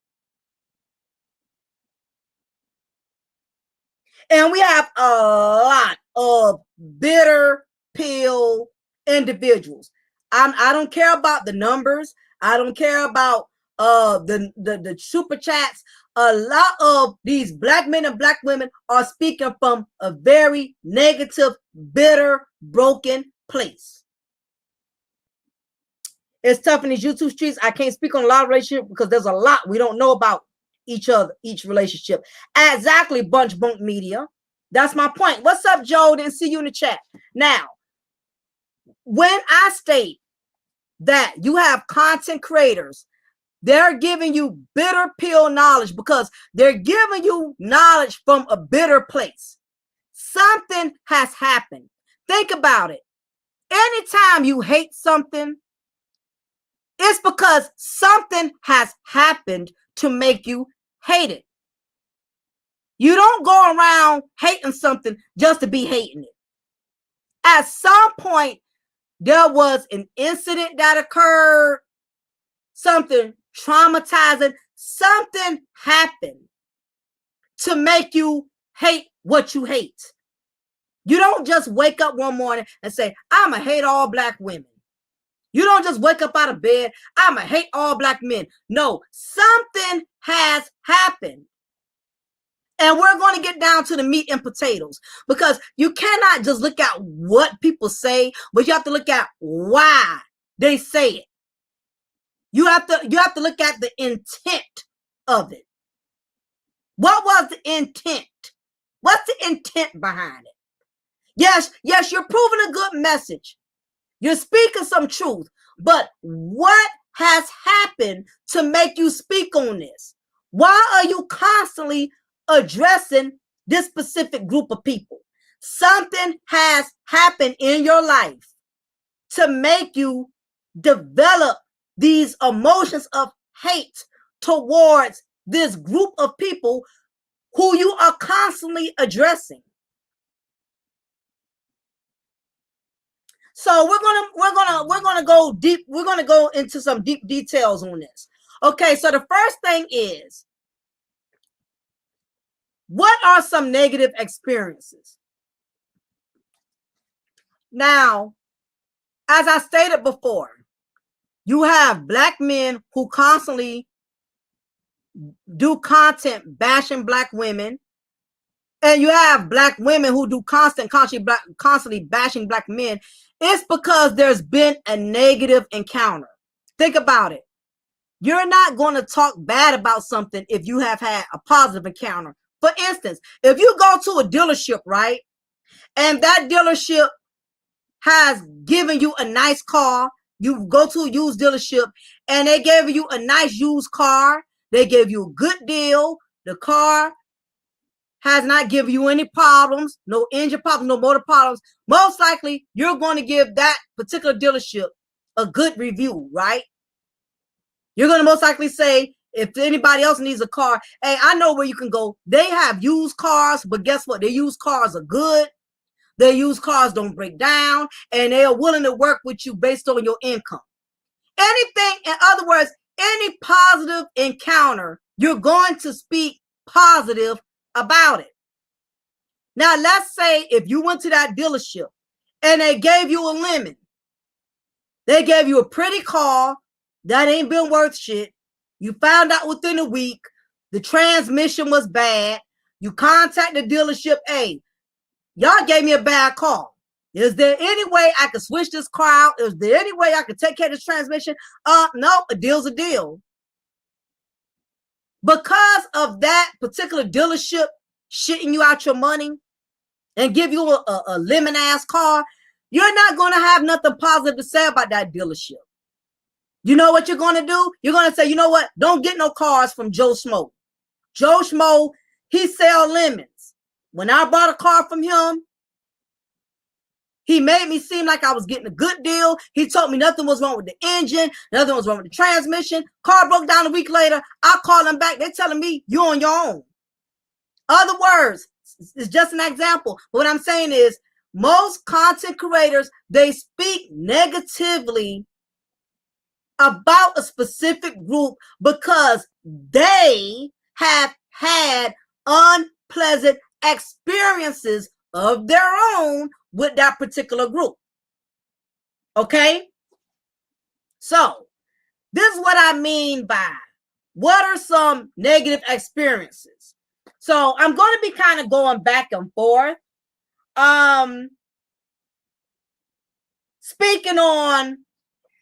And we have a lot of bitter pill individuals. I don't care about the numbers. I don't care about the super chats. A lot of these Black men and Black women are speaking from a very negative, bitter, broken place. It's tough in these YouTube streets. I can't speak on a lot of relationships because there's a lot we don't know about each other, each relationship. Exactly, Bunch Bunk Media. That's my point. What's up, Joe? Didn't see you in the chat. Now, when I state that you have content creators, they're giving you bitter pill knowledge because they're giving you knowledge from a bitter place. Something has happened. Think about it. Anytime you hate something, it's because something has happened to make you hate it. You don't go around hating something just to be hating it. At some point, there was an incident that occurred, something traumatizing, something happened to make you hate what you hate. You don't just wake up one morning and say, I'm going to hate all Black women. You don't just wake up out of bed, I'm going to hate all Black men. No, something has happened. And we're going to get down to the meat and potatoes, because you cannot just look at what people say, but you have to look at why they say it. You have to look at the intent of it. What was the intent? What's the intent behind it? Yes, you're proving a good message. You're speaking some truth, but what has happened to make you speak on this? Why are you constantly addressing this specific group of people? Something has happened in your life to make you develop these emotions of hate towards this group of people who you are constantly addressing. So we're gonna go deep. We're gonna go into some deep details on this. Okay, so the first thing is, what are some negative experiences? Now, as I stated before, you have black men who constantly do content bashing black women, and you have black women who do constantly bashing black men. It's because there's been a negative encounter. Think about it. You're not going to talk bad about something if you have had a positive encounter. For instance, if you go to a dealership, right, and that dealership has given you a nice car, you go to a used dealership and they gave you a nice used car, they gave you a good deal, the car has not given you any problems, no engine problems, no motor problems, most likely you're going to give that particular dealership a good review, right? You're going to most likely say, if anybody else needs a car, hey, I know where you can go. They have used cars, but guess what? Their used cars are good. Their used cars don't break down, and they are willing to work with you based on your income. Anything, in other words, any positive encounter, you're going to speak positive about it. Now, let's say if you went to that dealership and they gave you a lemon, they gave you a pretty car that ain't been worth shit. You found out within a week the transmission was bad. You contact the dealership, hey, y'all gave me a bad car. Is there any way I could switch this car out? Is there any way I could take care of this transmission? No, a deal's a deal. Because of that particular dealership shitting you out your money and give you a lemon ass car, you're not going to have nothing positive to say about that dealership. You know what you're going to do? You're going to say, you know what? Don't get no cars from Joe Schmo. Joe Schmo, he sell lemons. When I bought a car from him, he made me seem like I was getting a good deal. He told me nothing was wrong with the engine, nothing was wrong with the transmission. Car broke down a week later. I call them back. They're telling me you're on your own. Other words, it's just an example. But what I'm saying is most content creators, they speak negatively about a specific group because they have had unpleasant experiences of their own with that particular group. Okay? So, this is what I mean by what are some negative experiences? So, I'm going to be kind of going back and forth. Speaking on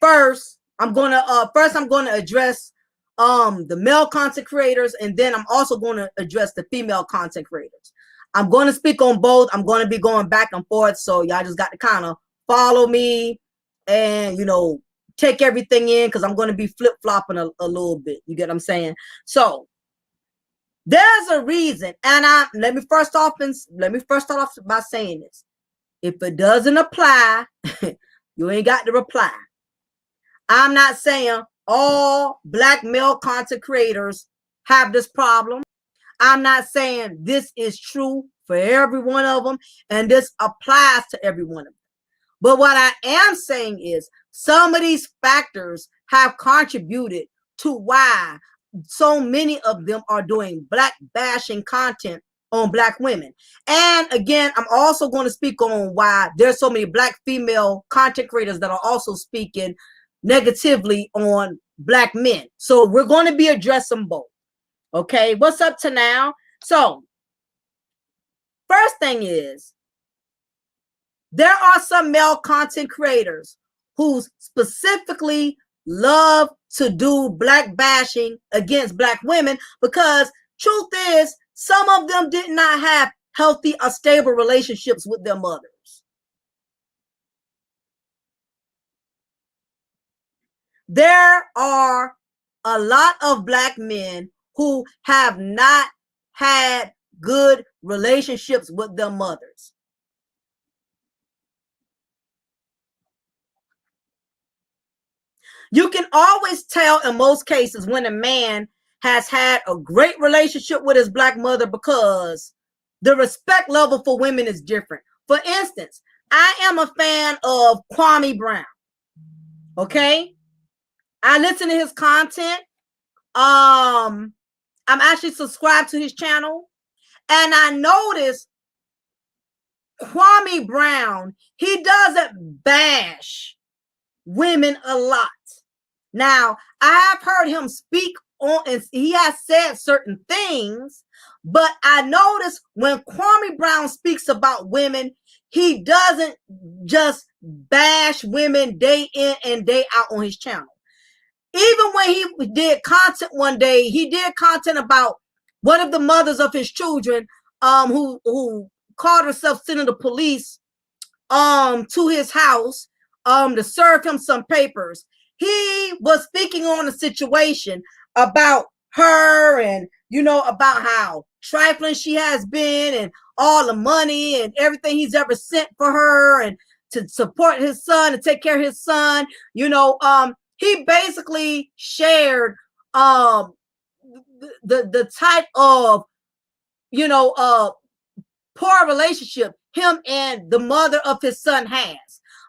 first, I'm going to address the male content creators, and then I'm also going to address the female content creators. I'm going to speak on both. I'm going to be going back and forth, so y'all just got to kind of follow me and, you know, take everything in, because I'm going to be flip-flopping a little bit. You get what I'm saying? So there's a reason, and let me first start off by saying this. If it doesn't apply, you ain't got to reply. I'm not saying all black male content creators have this problem. I'm not saying this is true for every one of them and this applies to every one of them. But what I am saying is some of these factors have contributed to why so many of them are doing black bashing content on black women. And again, I'm also going to speak on why there's so many black female content creators that are also speaking negatively on black men. So we're going to be addressing both. Okay, what's up to now? So first thing is, there are some male content creators who specifically love to do black bashing against black women because truth is, some of them did not have healthy or stable relationships with their mothers. There are a lot of black men who have not had good relationships with their mothers. You can always tell in most cases when a man has had a great relationship with his black mother because the respect level for women is different. For instance, I am a fan of Kwame Brown. Okay? I listen to his content. I'm actually subscribed to his channel. And I noticed Kwame Brown, he doesn't bash women a lot. Now, I have heard him speak on, and he has said certain things, but I notice when Kwame Brown speaks about women, he doesn't just bash women day in and day out on his channel. Even when he did content one day, he did content about one of the mothers of his children, who called herself sending the police to his house to serve him some papers. He was speaking on a situation about her, and about how trifling she has been, and all the money and everything he's ever sent for her, and to support his son, to take care of his son. He basically shared the type of poor relationship him and the mother of his son has.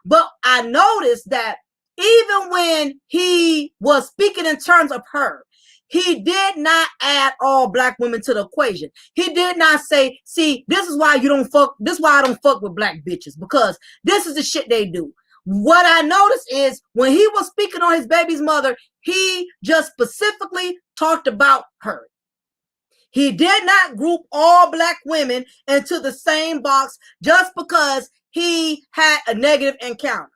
But I noticed that even when he was speaking in terms of her, he did not add all black women to the equation. He did not say, see, this is why you don't fuck, this is why I don't fuck with black bitches, because this is the shit they do. What I noticed is when he was speaking on his baby's mother, he just specifically talked about her. He did not group all black women into the same box just because he had a negative encounter.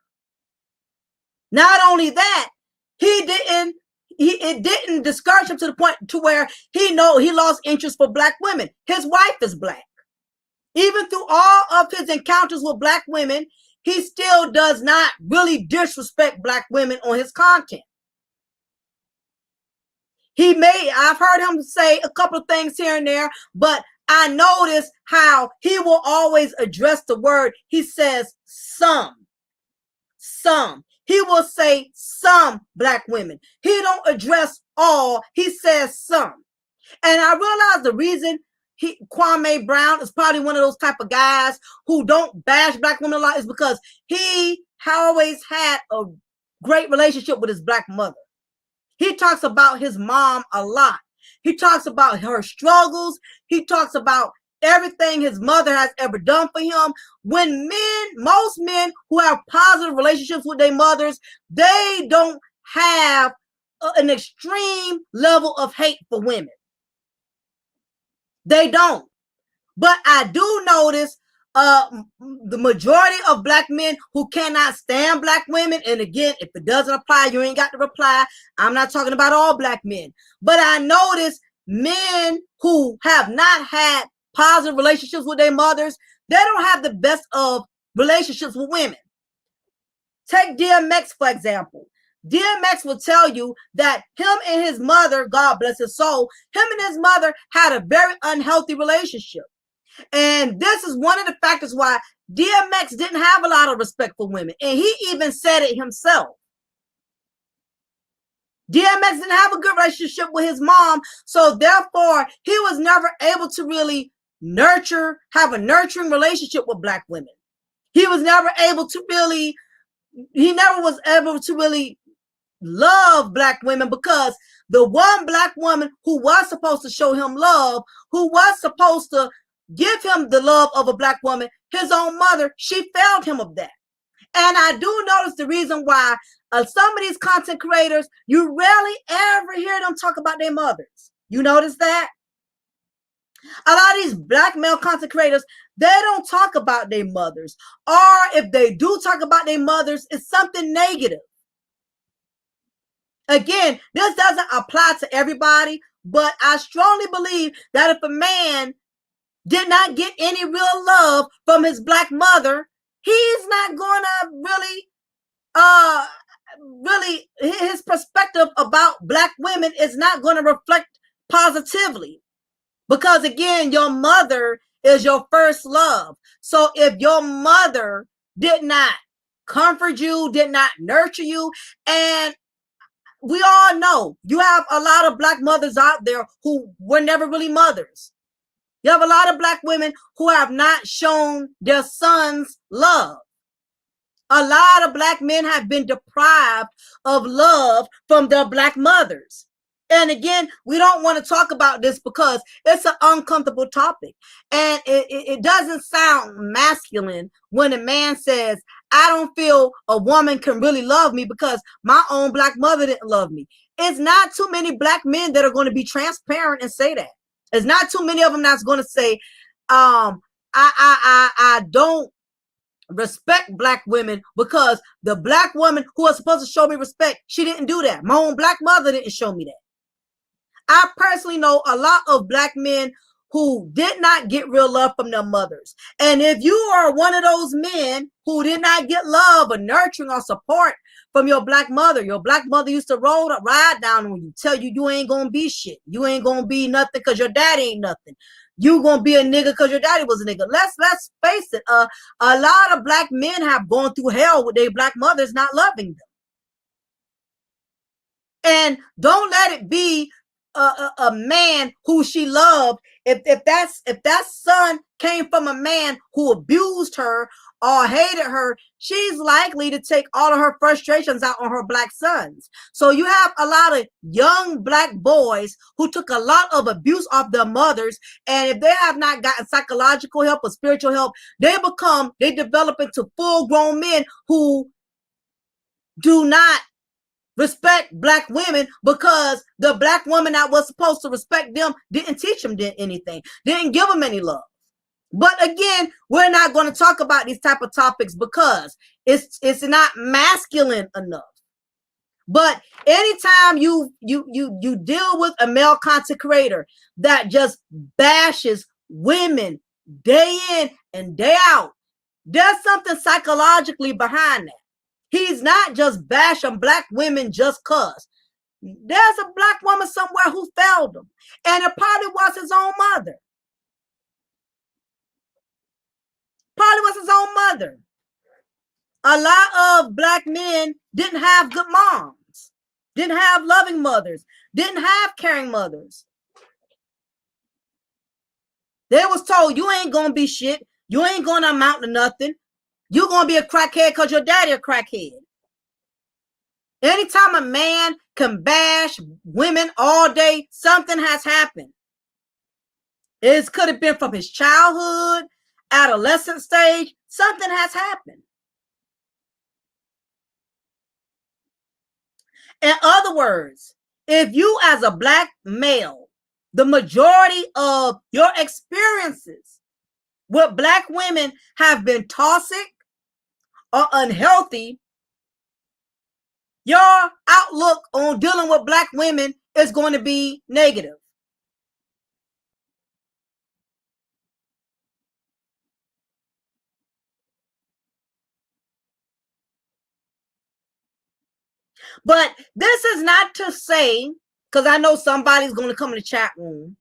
Not only that, it didn't discourage him to the point to where he lost interest for black women. His wife is black. Even through all of his encounters with black women, he still does not really disrespect black women on his content. I've heard him say a couple of things here and there, but I notice how he will always address the word. He says some. He will say some black women. He don't address all. He says some. And I realize the reason Kwame Brown is probably one of those type of guys who don't bash black women a lot is because he always had a great relationship with his black mother. He talks about his mom a lot. He talks about her struggles. He talks about everything his mother has ever done for him. When most men who have positive relationships with their mothers, they don't have an extreme level of hate for women. They don't. But I do notice the majority of black men who cannot stand black women, and again, if it doesn't apply, you ain't got to reply. I'm not talking about all black men, but I notice men who have not had positive relationships with their mothers, they don't have the best of relationships with women. Take DMX, for example. DMX will tell you that him and his mother, God bless his soul, him and his mother had a very unhealthy relationship. And this is one of the factors why DMX didn't have a lot of respect for women. And he even said it himself. DMX didn't have a good relationship with his mom. So therefore, he was never able to really have a nurturing relationship with black women. He was never able to really, love black women, because the one black woman who was supposed to show him love, who was supposed to give him the love of a black woman, his own mother, she failed him of that. And I do notice the reason why some of these content creators, you rarely ever hear them talk about their mothers. You notice that? A lot of these black male content creators, they don't talk about their mothers. Or if they do talk about their mothers, it's something negative. Again, this doesn't apply to everybody, but I strongly believe that if a man did not get any real love from his black mother, he's not going to really, his perspective about black women is not going to reflect positively. Because again, your mother is your first love. So if your mother did not comfort you, did not nurture you, and we all know you have a lot of black mothers out there who were never really mothers. You have a lot of black women who have not shown their sons love. A lot of black men have been deprived of love from their black mothers. And again, we don't want to talk about this because it's an uncomfortable topic. And it doesn't sound masculine when a man says, I don't feel a woman can really love me because my own black mother didn't love me. It's not too many black men that are going to be transparent and say that. It's not too many of them that's going to say, I don't respect black women because the black woman who was supposed to show me respect, she didn't do that. My own black mother didn't show me that. I personally know a lot of black men who did not get real love from their mothers. And if you are one of those men who did not get love or nurturing or support from your black mother used to ride down on you, tell you you ain't gonna be shit. You ain't gonna be nothing because your daddy ain't nothing. You gonna be a nigga because your daddy was a nigga. Let's face it. A lot of black men have gone through hell with their black mothers not loving them. And don't let it be a man who she loved. If that son came from a man who abused her or hated her, she's likely to take all of her frustrations out on her black sons. So you have a lot of young black boys who took a lot of abuse off their mothers, and if they have not gotten psychological help or spiritual help, they develop into full-grown men who do not respect black women because the black woman that was supposed to respect them didn't teach them anything, didn't give them any love. But again, we're not going to talk about these type of topics because it's not masculine enough. But anytime you deal with a male content creator that just bashes women day in and day out, there's something psychologically behind that. He's not just bashing black women just cause. There's a black woman somewhere who failed him, and it probably was his own mother. Probably was his own mother. A lot of black men didn't have good moms, didn't have loving mothers, didn't have caring mothers. They was told, you ain't gonna be shit. You ain't gonna amount to nothing. You're gonna be a crackhead because your daddy a crackhead. Anytime a man can bash women all day, something has happened. It could have been from his childhood, adolescent stage. Something has happened. In other words, if you as a black male, the majority of your experiences with black women have been toxic or unhealthy, your outlook on dealing with black women is going to be negative. But this is not to say, because I know somebody's going to come in the chat room.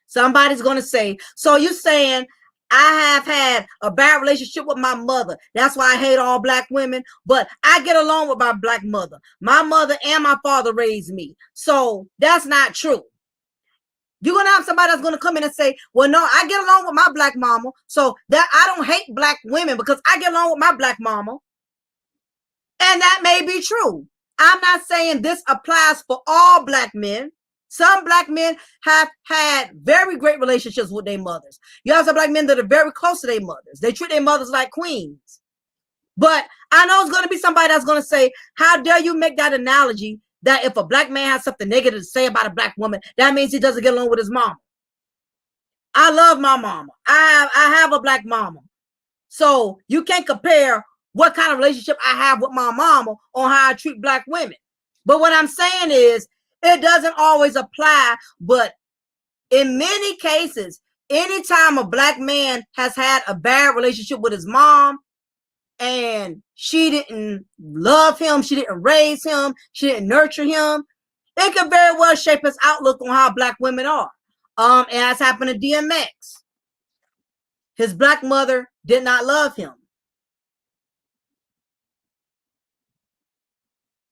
Somebody's going to say, so you're saying I have had a bad relationship with my mother. That's why I hate all black women. But I get along with my black mother. My mother and my father raised me. So that's not true. You're going to have somebody that's going to come in and say, well, no, I get along with my black mama. So that I don't hate black women because I get along with my black mama. And that may be true. I'm not saying this applies for all black men. Some black men have had very great relationships with their mothers. You have some black men that are very close to their mothers. They treat their mothers like queens. But I know it's going to be somebody that's going to say, how dare you make that analogy that if a black man has something negative to say about a black woman, that means he doesn't get along with his mama. I love my mama. I have a black mama. So you can't compare what kind of relationship I have with my mama on how I treat black women. But what I'm saying is, it doesn't always apply, but in many cases, anytime a black man has had a bad relationship with his mom and she didn't love him, she didn't raise him, she didn't nurture him, it could very well shape his outlook on how black women are. It has happened to DMX. His black mother did not love him.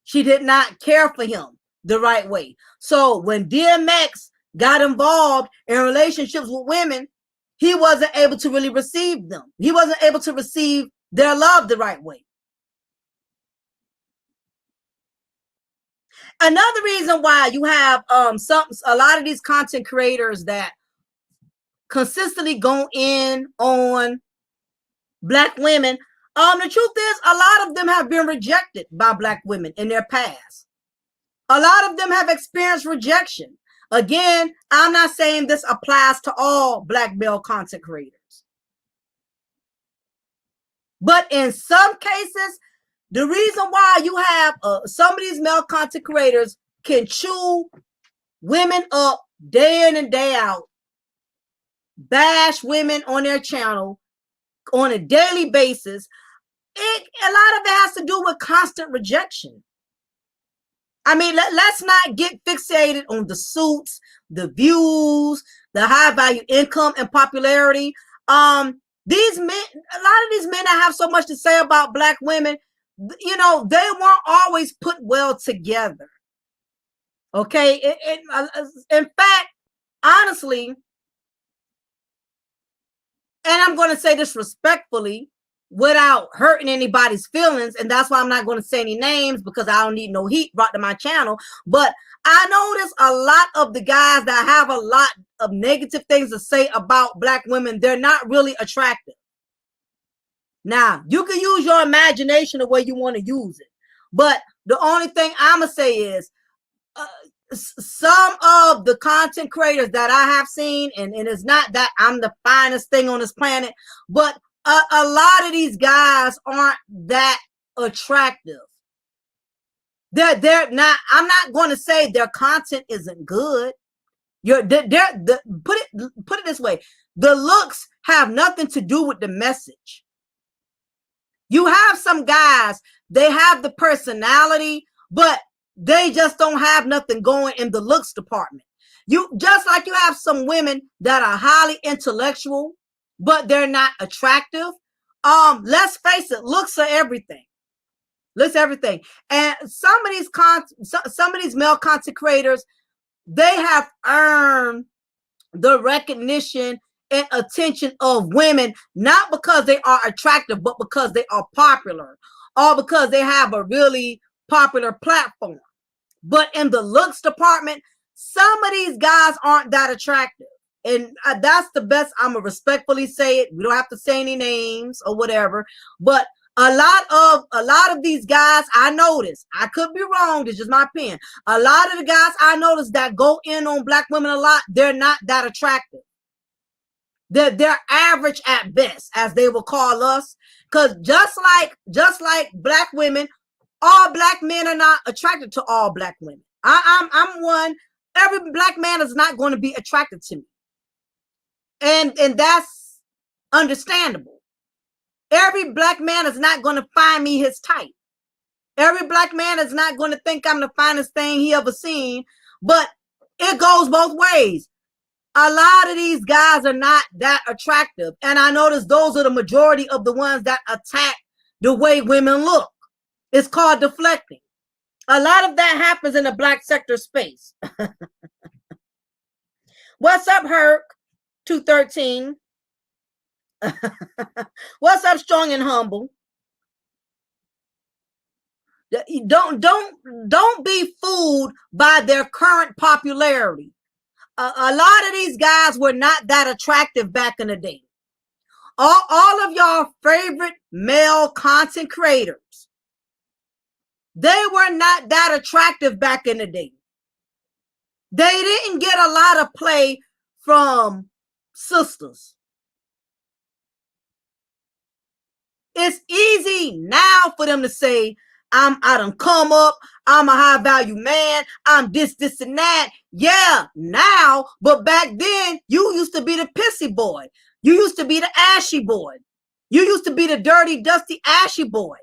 She did not care for him the right way. So when DMX got involved in relationships with women, he wasn't able to really receive them. He wasn't able to receive their love the right way. Another reason why you have a lot of these content creators that consistently go in on black women, The truth is, a lot of them have been rejected by Black women in their past. A lot of them have experienced rejection. Again, I'm not saying this applies to all Black male content creators. But in some cases, the reason why you have some of these male content creators can chew women up day in and day out, bash women on their channel on a daily basis, a lot of it has to do with constant rejection. I mean, let's not get fixated on the suits, the views, the high value income and popularity. These men, a lot of these men that have so much to say about Black women, you know, they weren't always put well together. Okay. In fact, honestly, and I'm going to say this respectfully without hurting anybody's feelings, and that's why I'm not going to say any names because I don't need no heat brought to my channel. But I notice a lot of the guys that have a lot of negative things to say about Black women, they're not really attractive. Now, you can use your imagination the way you want to use it, but the only thing I'm going to say is some of the content creators that I have seen, and it's not that I'm the finest thing on this planet, but a lot of these guys aren't that attractive. They're not. I'm not going to say their content isn't good. Put it this way: the looks have nothing to do with the message. You have some guys, they have the personality, but they just don't have nothing going in the looks department. You just like you have some women that are highly intellectual, but they're not attractive. Let's face it, looks are everything. Looks everything. And some of these male content creators, they have earned the recognition and attention of women, not because they are attractive, but because they are popular, or because they have a really popular platform. But in the looks department, some of these guys aren't that attractive. And that's the best. I'm gonna respectfully say it. We don't have to say any names or whatever. But a lot of these guys, I notice, I could be wrong, it's just my opinion. A lot of the guys I notice that go in on Black women a lot, they're not that attractive. They're average at best, as they will call us. Because just like Black women, all Black men are not attracted to all Black women. I'm one. Every Black man is not going to be attracted to me. And that's understandable. Every Black man is not going to find me his type. Every Black man is not going to think I'm the finest thing he ever seen. But it goes both ways. A lot of these guys are not that attractive. And I notice those are the majority of the ones that attack the way women look. It's called deflecting. A lot of that happens in the Black sector space. What's up, Herc? 213. What's up, Strong and Humble? Don't be fooled by their current popularity. A lot of these guys were not that attractive back in the day. All of y'all favorite male content creators, they were not that attractive back in the day. They didn't get a lot of play from sisters. It's easy now for them to say, I done come up, I'm a high value man, I'm this, and that. Yeah, now, but back then, you used to be the pissy boy. You used to be the ashy boy. You used to be the dirty, dusty, ashy boy.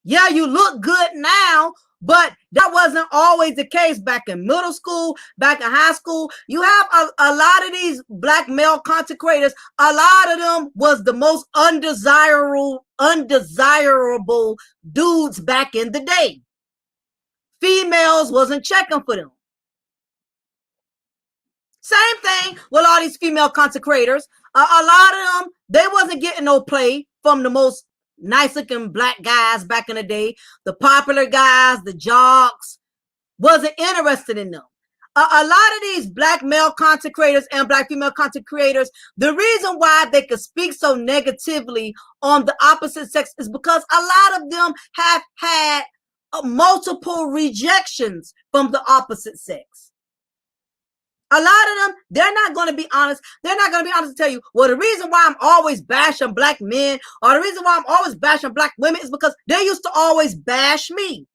Yeah, you look good now, but that wasn't always the case back in middle school, back in high school. You have a lot of these Black male content creators. A lot of them was the most undesirable dudes back in the day. Females wasn't checking for them. Same thing with all these female content creators. A lot of them, they wasn't getting no play from the most nice looking Black guys back in the day. The popular guys, the jocks, wasn't interested in them. A lot of these black male content creators and black female content creators, the reason why they could speak so negatively on the opposite sex is because a lot of them have had multiple rejections from the opposite sex. A lot of them, they're not going to be honest. They're not going to be honest to tell you, well, the reason why I'm always bashing black men or the reason why I'm always bashing black women is because they used to always bash me.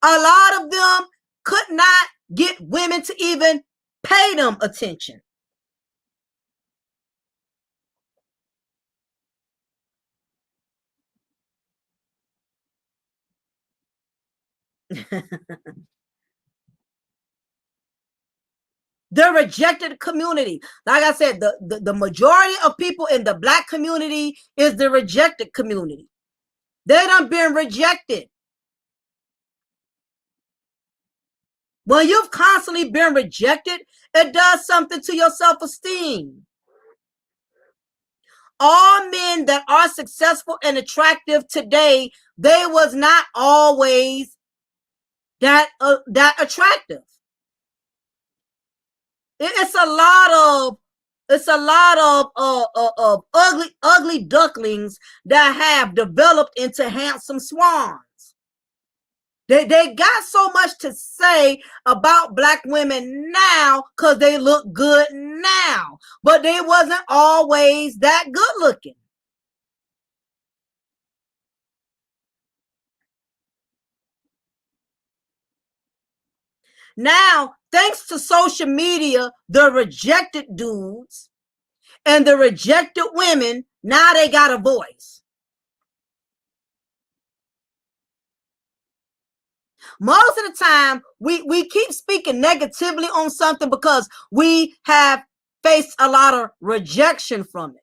A lot of them could not get women to even pay them attention. The rejected community. Like I said, the majority of people in the black community is the rejected community. They done been rejected. When you've constantly been rejected, it does something to your self-esteem. All men that are successful and attractive today, they was not always that attractive. It's a lot of ugly ducklings that have developed into handsome swans. They got so much to say about black women now because they look good now, but they wasn't always that good looking. Now, thanks to social media, the rejected dudes and the rejected women, now they got a voice. Most of the time, we keep speaking negatively on something because we have faced a lot of rejection from it.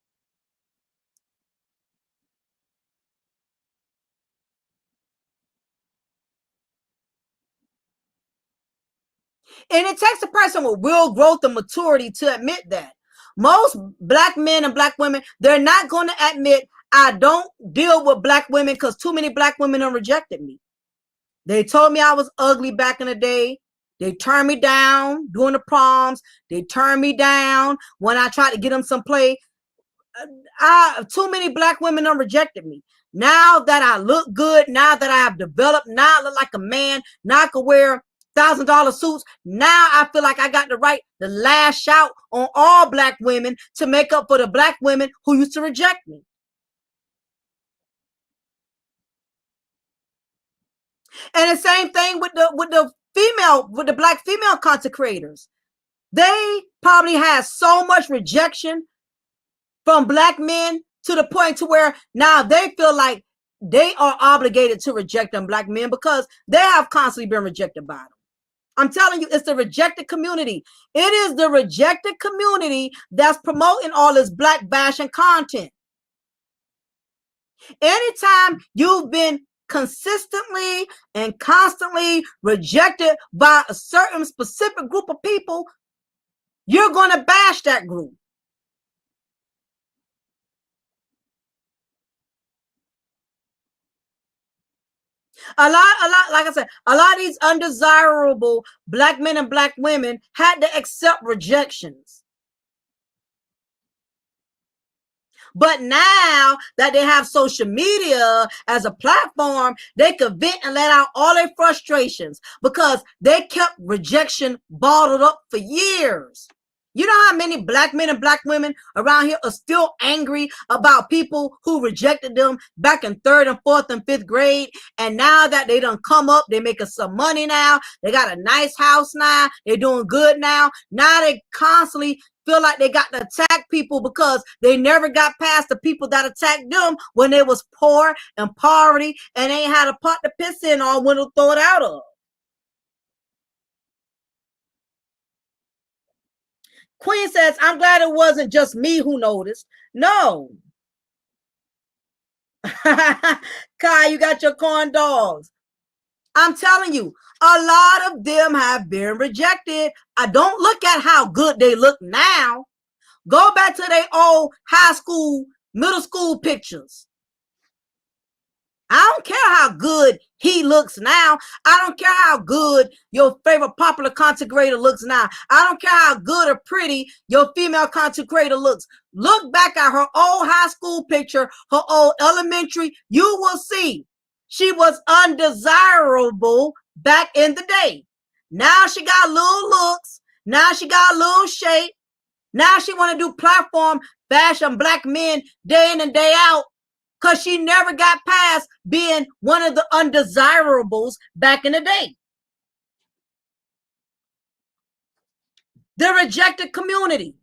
And it takes a person with real growth and maturity to admit that. Most black men and black women, they're not going to admit, I don't deal with black women because too many black women have rejected me. They told me I was ugly back in the day. They turned me down during the proms. They turned me down when I tried to get them some play. Too many black women have rejected me. Now that I look good, now that I have developed, now I look like a man, now I can wear $1,000 suits. Now I feel like I got the right to lash out on all black women to make up for the black women who used to reject me. And the same thing with the black female content creators. They probably had so much rejection from black men to the point to where now they feel like they are obligated to reject them black men because they have constantly been rejected by them. I'm telling you, it's the rejected community. It is the rejected community that's promoting all this black bashing content. Anytime you've been consistently and constantly rejected by a certain specific group of people, you're going to bash that group. Like I said, a lot of these undesirable black men and black women had to accept rejections. But now that they have social media as a platform, they could vent and let out all their frustrations because they kept rejection bottled up for years. You know how many black men and black women around here are still angry about people who rejected them back in 3rd and 4th and 5th grade. And now that they done come up, they making some money now. They got a nice house now. They're doing good now. Now they constantly feel like they got to attack people because they never got past the people that attacked them when they was poor and poverty and they ain't had a pot to piss in or when to throw it out of. Queen says, I'm glad it wasn't just me who noticed. No. Kai, you got your corn dogs. I'm telling you, a lot of them have been rejected. I don't look at how good they look now. Go back to their old high school, middle school pictures. I don't care care how good he looks now. I don't care how good your favorite popular content creator looks now. I don't care how good or pretty your female content creator looks. Look back at her old high school picture, her old elementary. You will see she was undesirable back in the day. Now she got little looks. Now she got a little shape. Now she want to do platform fashion black men day in and day out, because she never got past being one of the undesirables back in the day. The rejected community.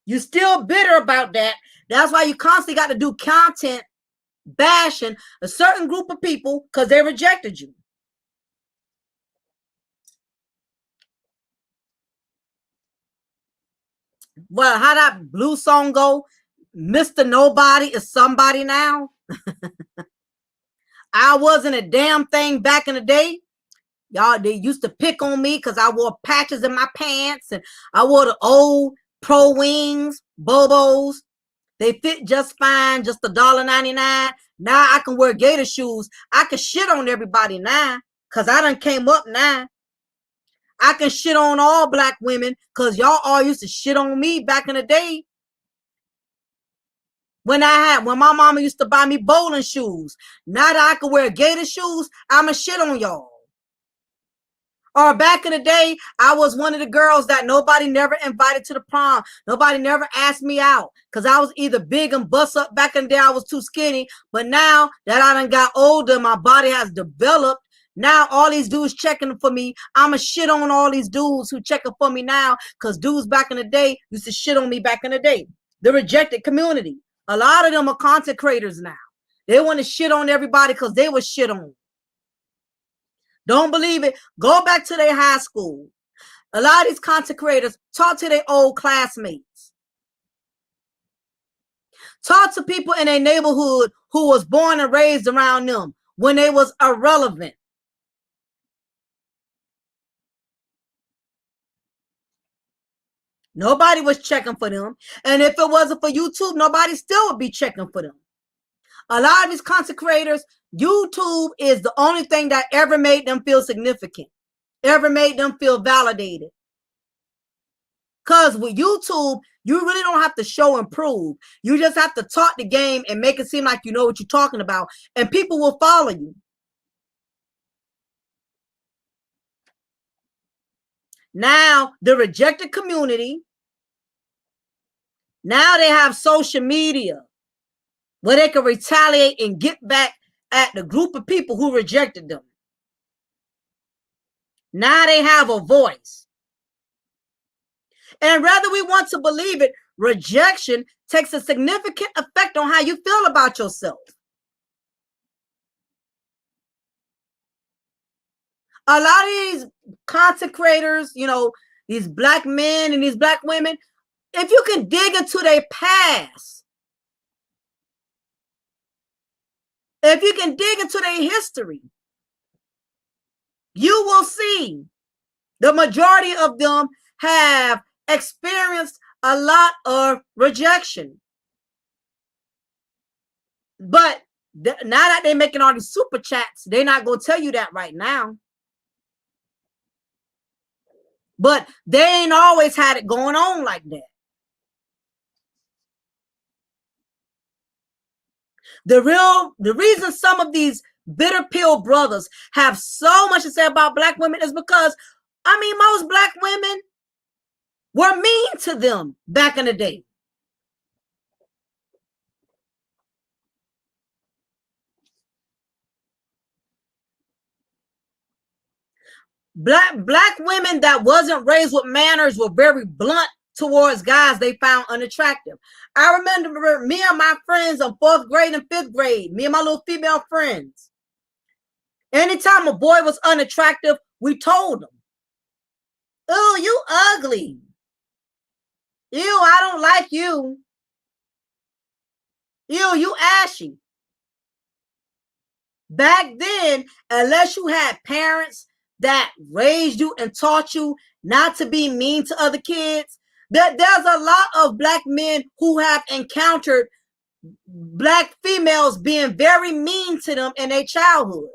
You still bitter about that. That's why you constantly got to do content bashing a certain group of people because they rejected you. Well, how that blue song go? Mr. Nobody is somebody now. I wasn't a damn thing back in the day. Y'all, they used to pick on me because I wore patches in my pants and I wore the old Pro Wings, Bobos. They fit just fine, just $1.99. Now I can wear gator shoes. I can shit on everybody now because I done came up now. I can shit on all black women because y'all all used to shit on me back in the day. When my mama used to buy me bowling shoes. Now that I can wear gator shoes, I'ma shit on y'all. Or back in the day, I was one of the girls that nobody never invited to the prom. Nobody never asked me out because I was either big and bust up. Back in the day, I was too skinny. But now that I done got older, my body has developed. Now all these dudes checking for me. I'ma shit on all these dudes who checking for me now because dudes back in the day used to shit on me back in the day. The rejected community. A lot of them are content creators now. They want to shit on everybody because they were shit on. Don't believe it. Go back to their high school. A lot of these content creators talk to their old classmates. Talk to people in their neighborhood who was born and raised around them when they was irrelevant. Nobody was checking for them. And if it wasn't for YouTube, nobody still would be checking for them. A lot of these content creators, YouTube is the only thing that ever made them feel significant, ever made them feel validated. Because with YouTube, you really don't have to show and prove. You just have to talk the game and make it seem like you know what you're talking about, and people will follow you. Now, the rejected community, now they have social media where they can retaliate and get back at the group of people who rejected them. Now they have a voice. And whether we want to believe it, rejection takes a significant effect on how you feel about yourself. A lot of these content creators, you know, these black men and these black women, if you can dig into their past, if you can dig into their history, you will see the majority of them have experienced a lot of rejection. But now that they're making all these super chats, they're not going to tell you that right now. But they ain't always had it going on like that. The reason some of these bitter pill brothers have so much to say about black women is because, I mean, most black women were mean to them back in the day. Black women that wasn't raised with manners were very blunt towards guys they found unattractive. I remember me and my friends in 4th grade and 5th grade, me and my little female friends. Anytime a boy was unattractive, we told him, "Oh, you ugly. Ew, I don't like you. Ew, you ashy." Back then, unless you had parents that raised you and taught you not to be mean to other kids, there's a lot of black men who have encountered black females being very mean to them in their childhood.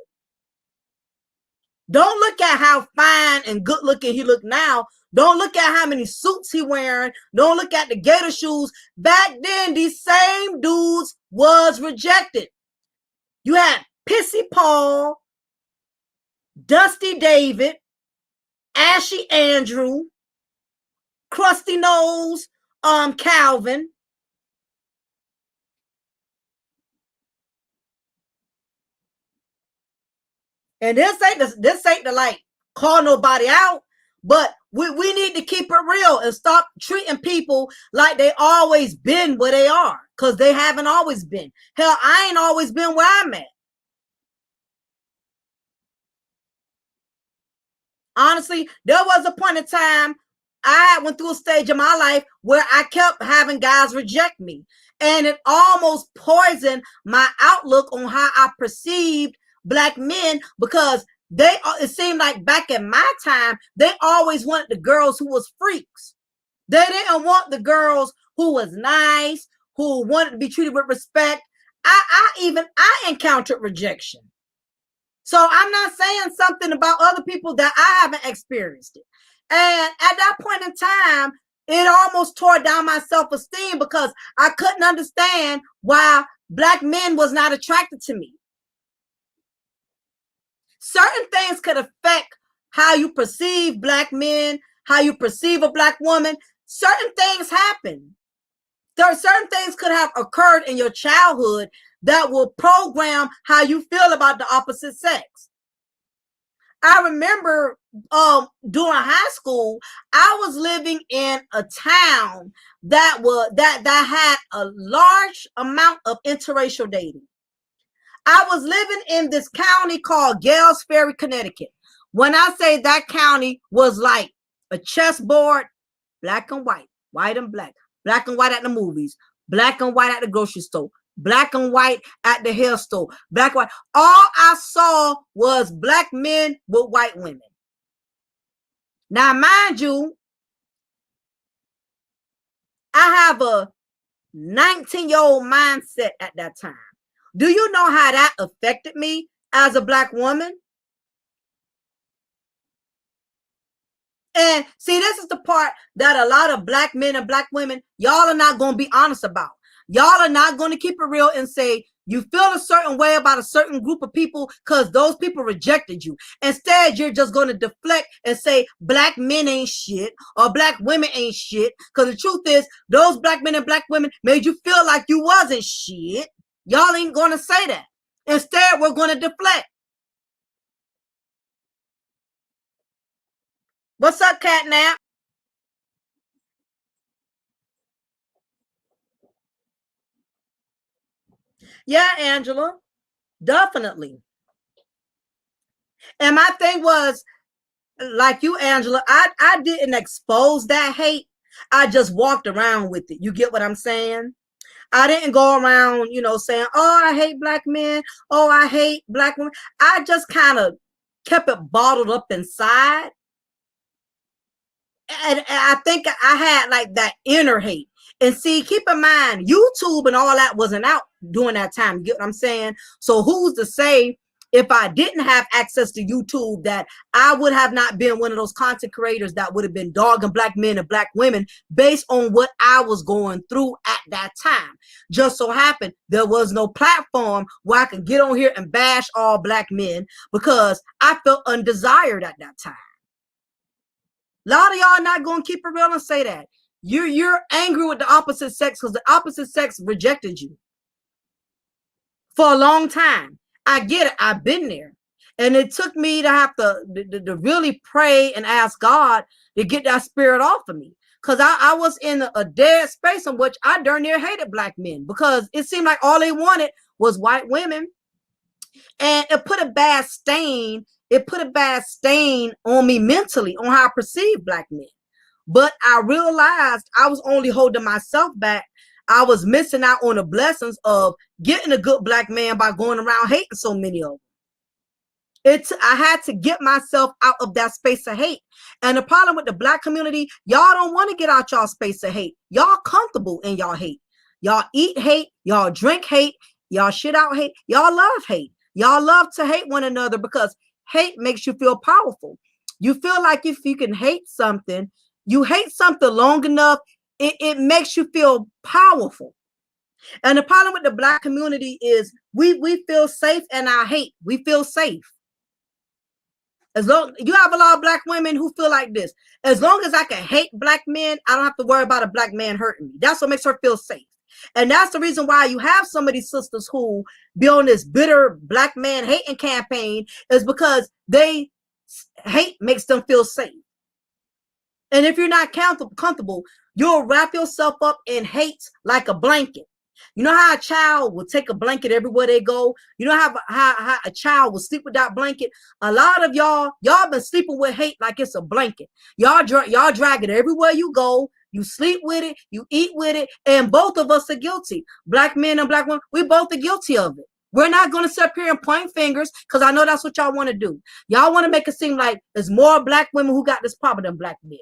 Don't look at how fine and good looking he look now. Don't look at how many suits he wearing. Don't look at the gator shoes. Back then, these same dudes was rejected. You had Pissy Paul, Dusty David, Ashy Andrew, Crusty Nose, Calvin. And this ain't to like call nobody out, but we need to keep it real and stop treating people like they always been where they are, because they haven't always been. Hell, I ain't always been where I'm at. Honestly, there was a point in time I went through a stage in my life where I kept having guys reject me, and it almost poisoned my outlook on how I perceived black men, because it seemed like back in my time, they always wanted the girls who was freaks. They didn't want the girls who was nice, who wanted to be treated with respect. I encountered rejection. So I'm not saying something about other people that I haven't experienced it. And at that point in time, it almost tore down my self-esteem, because I couldn't understand why black men was not attracted to me. Certain things could affect how you perceive black men, how you perceive a black woman. Certain things happen. There are certain things could have occurred in your childhood that will program how you feel about the opposite sex. I remember during high school, I was living in a town that had a large amount of interracial dating. I was living in this county called Gales Ferry, Connecticut. When I say that county was like a chessboard, black and white, white and black and white at the movies, black and white at the grocery store, black and white at the hair store, black and white. All I saw was black men with white women. Now, mind you, I have a 19-year-old mindset at that time. Do you know how that affected me as a black woman? And see, this is the part that a lot of black men and black women, y'all are not going to be honest about. Y'all are not going to keep it real and say you feel a certain way about a certain group of people because those people rejected you. Instead, you're just going to deflect and say black men ain't shit or black women ain't shit, because the truth is those black men and black women made you feel like you wasn't shit. Y'all ain't going to say that. Instead, we're going to deflect. What's up, Catnap? Yeah, Angela, definitely. And my thing was, like you, Angela, I didn't expose that hate. I just walked around with it. You get what I'm saying? I didn't go around, saying, oh, I hate black men. Oh, I hate black women. I just kind of kept it bottled up inside. And I think I had like that inner hate. And see, keep in mind, YouTube and all that wasn't out during that time. You get what I'm saying? So who's to say if I didn't have access to YouTube that I would have not been one of those content creators that would have been dogging black men and black women based on what I was going through at that time. Just so happened there was no platform where I could get on here and bash all black men because I felt undesired at that time. A lot of y'all not going to keep it real and say that. You're angry with the opposite sex because the opposite sex rejected you for a long time. I get it. I've been there. And it took me to have to really pray and ask God to get that spirit off of me. Because I was in a dead space in which I darn near hated black men because it seemed like all they wanted was white women. And it put a bad stain. It put a bad stain on me mentally, on how I perceive black men. But I realized I was only holding myself back. I was missing out on the blessings of getting a good black man by going around hating so many of them. I had to get myself out of that space of hate. And the problem with the black community, y'all don't want to get out y'all space of hate. Y'all comfortable in y'all hate. Y'all eat hate. Y'all drink hate. Y'all shit out hate. Y'all love hate. Y'all love to hate one another because hate makes you feel powerful. You feel like if you can hate something, you hate something long enough, it makes you feel powerful. And the problem with the Black community is we feel safe in our hate. We feel safe. As long you have a lot of Black women who feel like this. As long as I can hate Black men, I don't have to worry about a Black man hurting me. That's what makes her feel safe. And that's the reason why you have some of these sisters who be on this bitter Black man hating campaign, is because they hate makes them feel safe. And if you're not comfortable, you'll wrap yourself up in hate like a blanket. You know how a child will take a blanket everywhere they go? You know how a child will sleep with that blanket? A lot of y'all been sleeping with hate like it's a blanket. Y'all drag it everywhere you go. You sleep with it, you eat with it, and both of us are guilty. Black men and Black women, we both are guilty of it. We're not going to sit up here and point fingers because I know that's what y'all want to do. Y'all want to make it seem like there's more Black women who got this problem than Black men.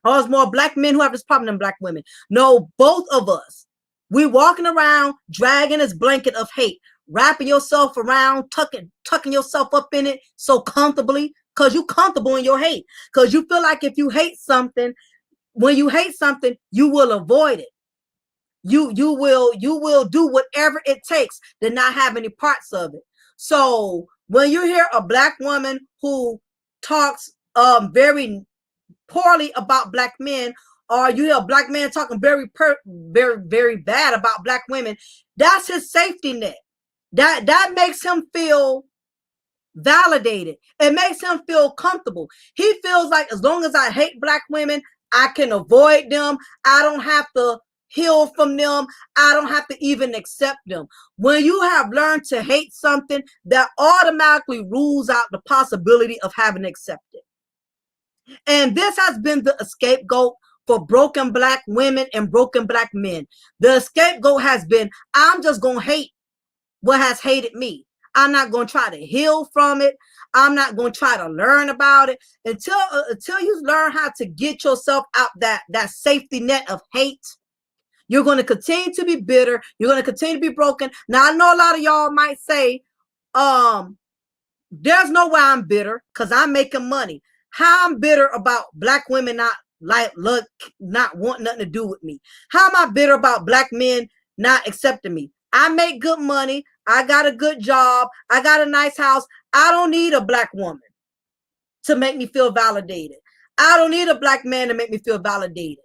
Or there's more Black men who have this problem than Black women. No, both of us. We walking around dragging this blanket of hate, wrapping yourself around, tucking yourself up in it so comfortably because you comfortable in your hate. Because you feel like if you hate something, when you hate something, you will avoid it. You will do whatever it takes to not have any parts of it. So when you hear a Black woman who talks very poorly about Black men, or you hear a Black man talking very bad about Black women, that's his safety net. That makes him feel validated. It makes him feel comfortable. He feels like as long as I hate Black women, I can avoid them. I don't have to heal from them. I don't have to even accept them. When you have learned to hate something, that automatically rules out the possibility of having accepted. And this has been the scapegoat for broken Black women and broken Black men. The scapegoat has been, I'm just going to hate what has hated me. I'm not going to try to heal from it. I'm not going to try to learn about it until you learn how to get yourself out that safety net of hate. You're going to continue to be bitter. You're going to continue to be broken. Now, I know a lot of y'all might say, there's no way I'm bitter because I'm making money. How I'm bitter about Black women not wanting nothing to do with me? How am I bitter about Black men not accepting me? I make good money. I got a good job. I got a nice house. I don't need a Black woman to make me feel validated. I don't need a Black man to make me feel validated.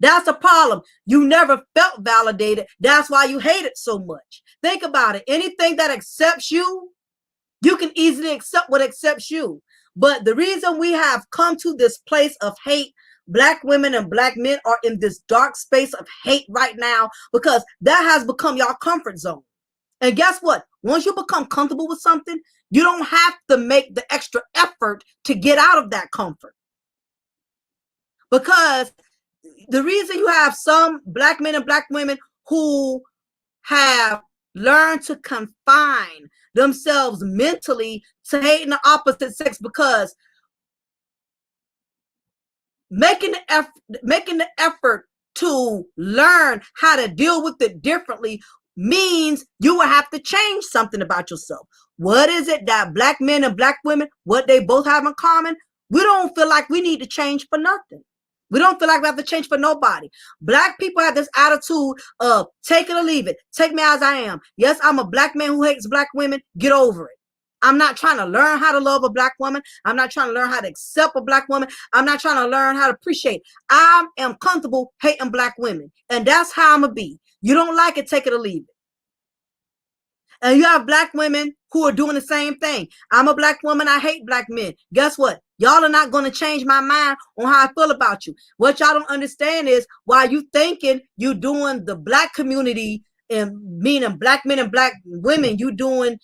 That's a problem. You never felt validated. That's why you hate it so much. Think about it. Anything that accepts you, you can easily accept what accepts you. But the reason we have come to this place of hate, Black women and Black men are in this dark space of hate right now because that has become your comfort zone. And guess what? Once you become comfortable with something, you don't have to make the extra effort to get out of that comfort. Because the reason you have some Black men and Black women who have learned to confine themselves mentally to hating the opposite sex, because making the effort to learn how to deal with it differently means you will have to change something about yourself. What is it that Black men and Black women, what they both have in common? We don't feel like we need to change for nothing. We don't feel like we have to change for nobody. Black people have this attitude of take it or leave it. Take me as I am. Yes, I'm a Black man who hates Black women. Get over it. I'm not trying to learn how to love a Black woman. I'm not trying to learn how to accept a Black woman. I'm not trying to learn how to appreciate. I am comfortable hating Black women. And that's how I'm going to be. You don't like it, take it or leave it. And you have Black women who are doing the same thing. I'm a Black woman. I hate Black men. Guess what? Y'all are not going to change my mind on how I feel about you. What y'all don't understand is why you thinking you doing the Black community, and meaning Black men and Black women, you doing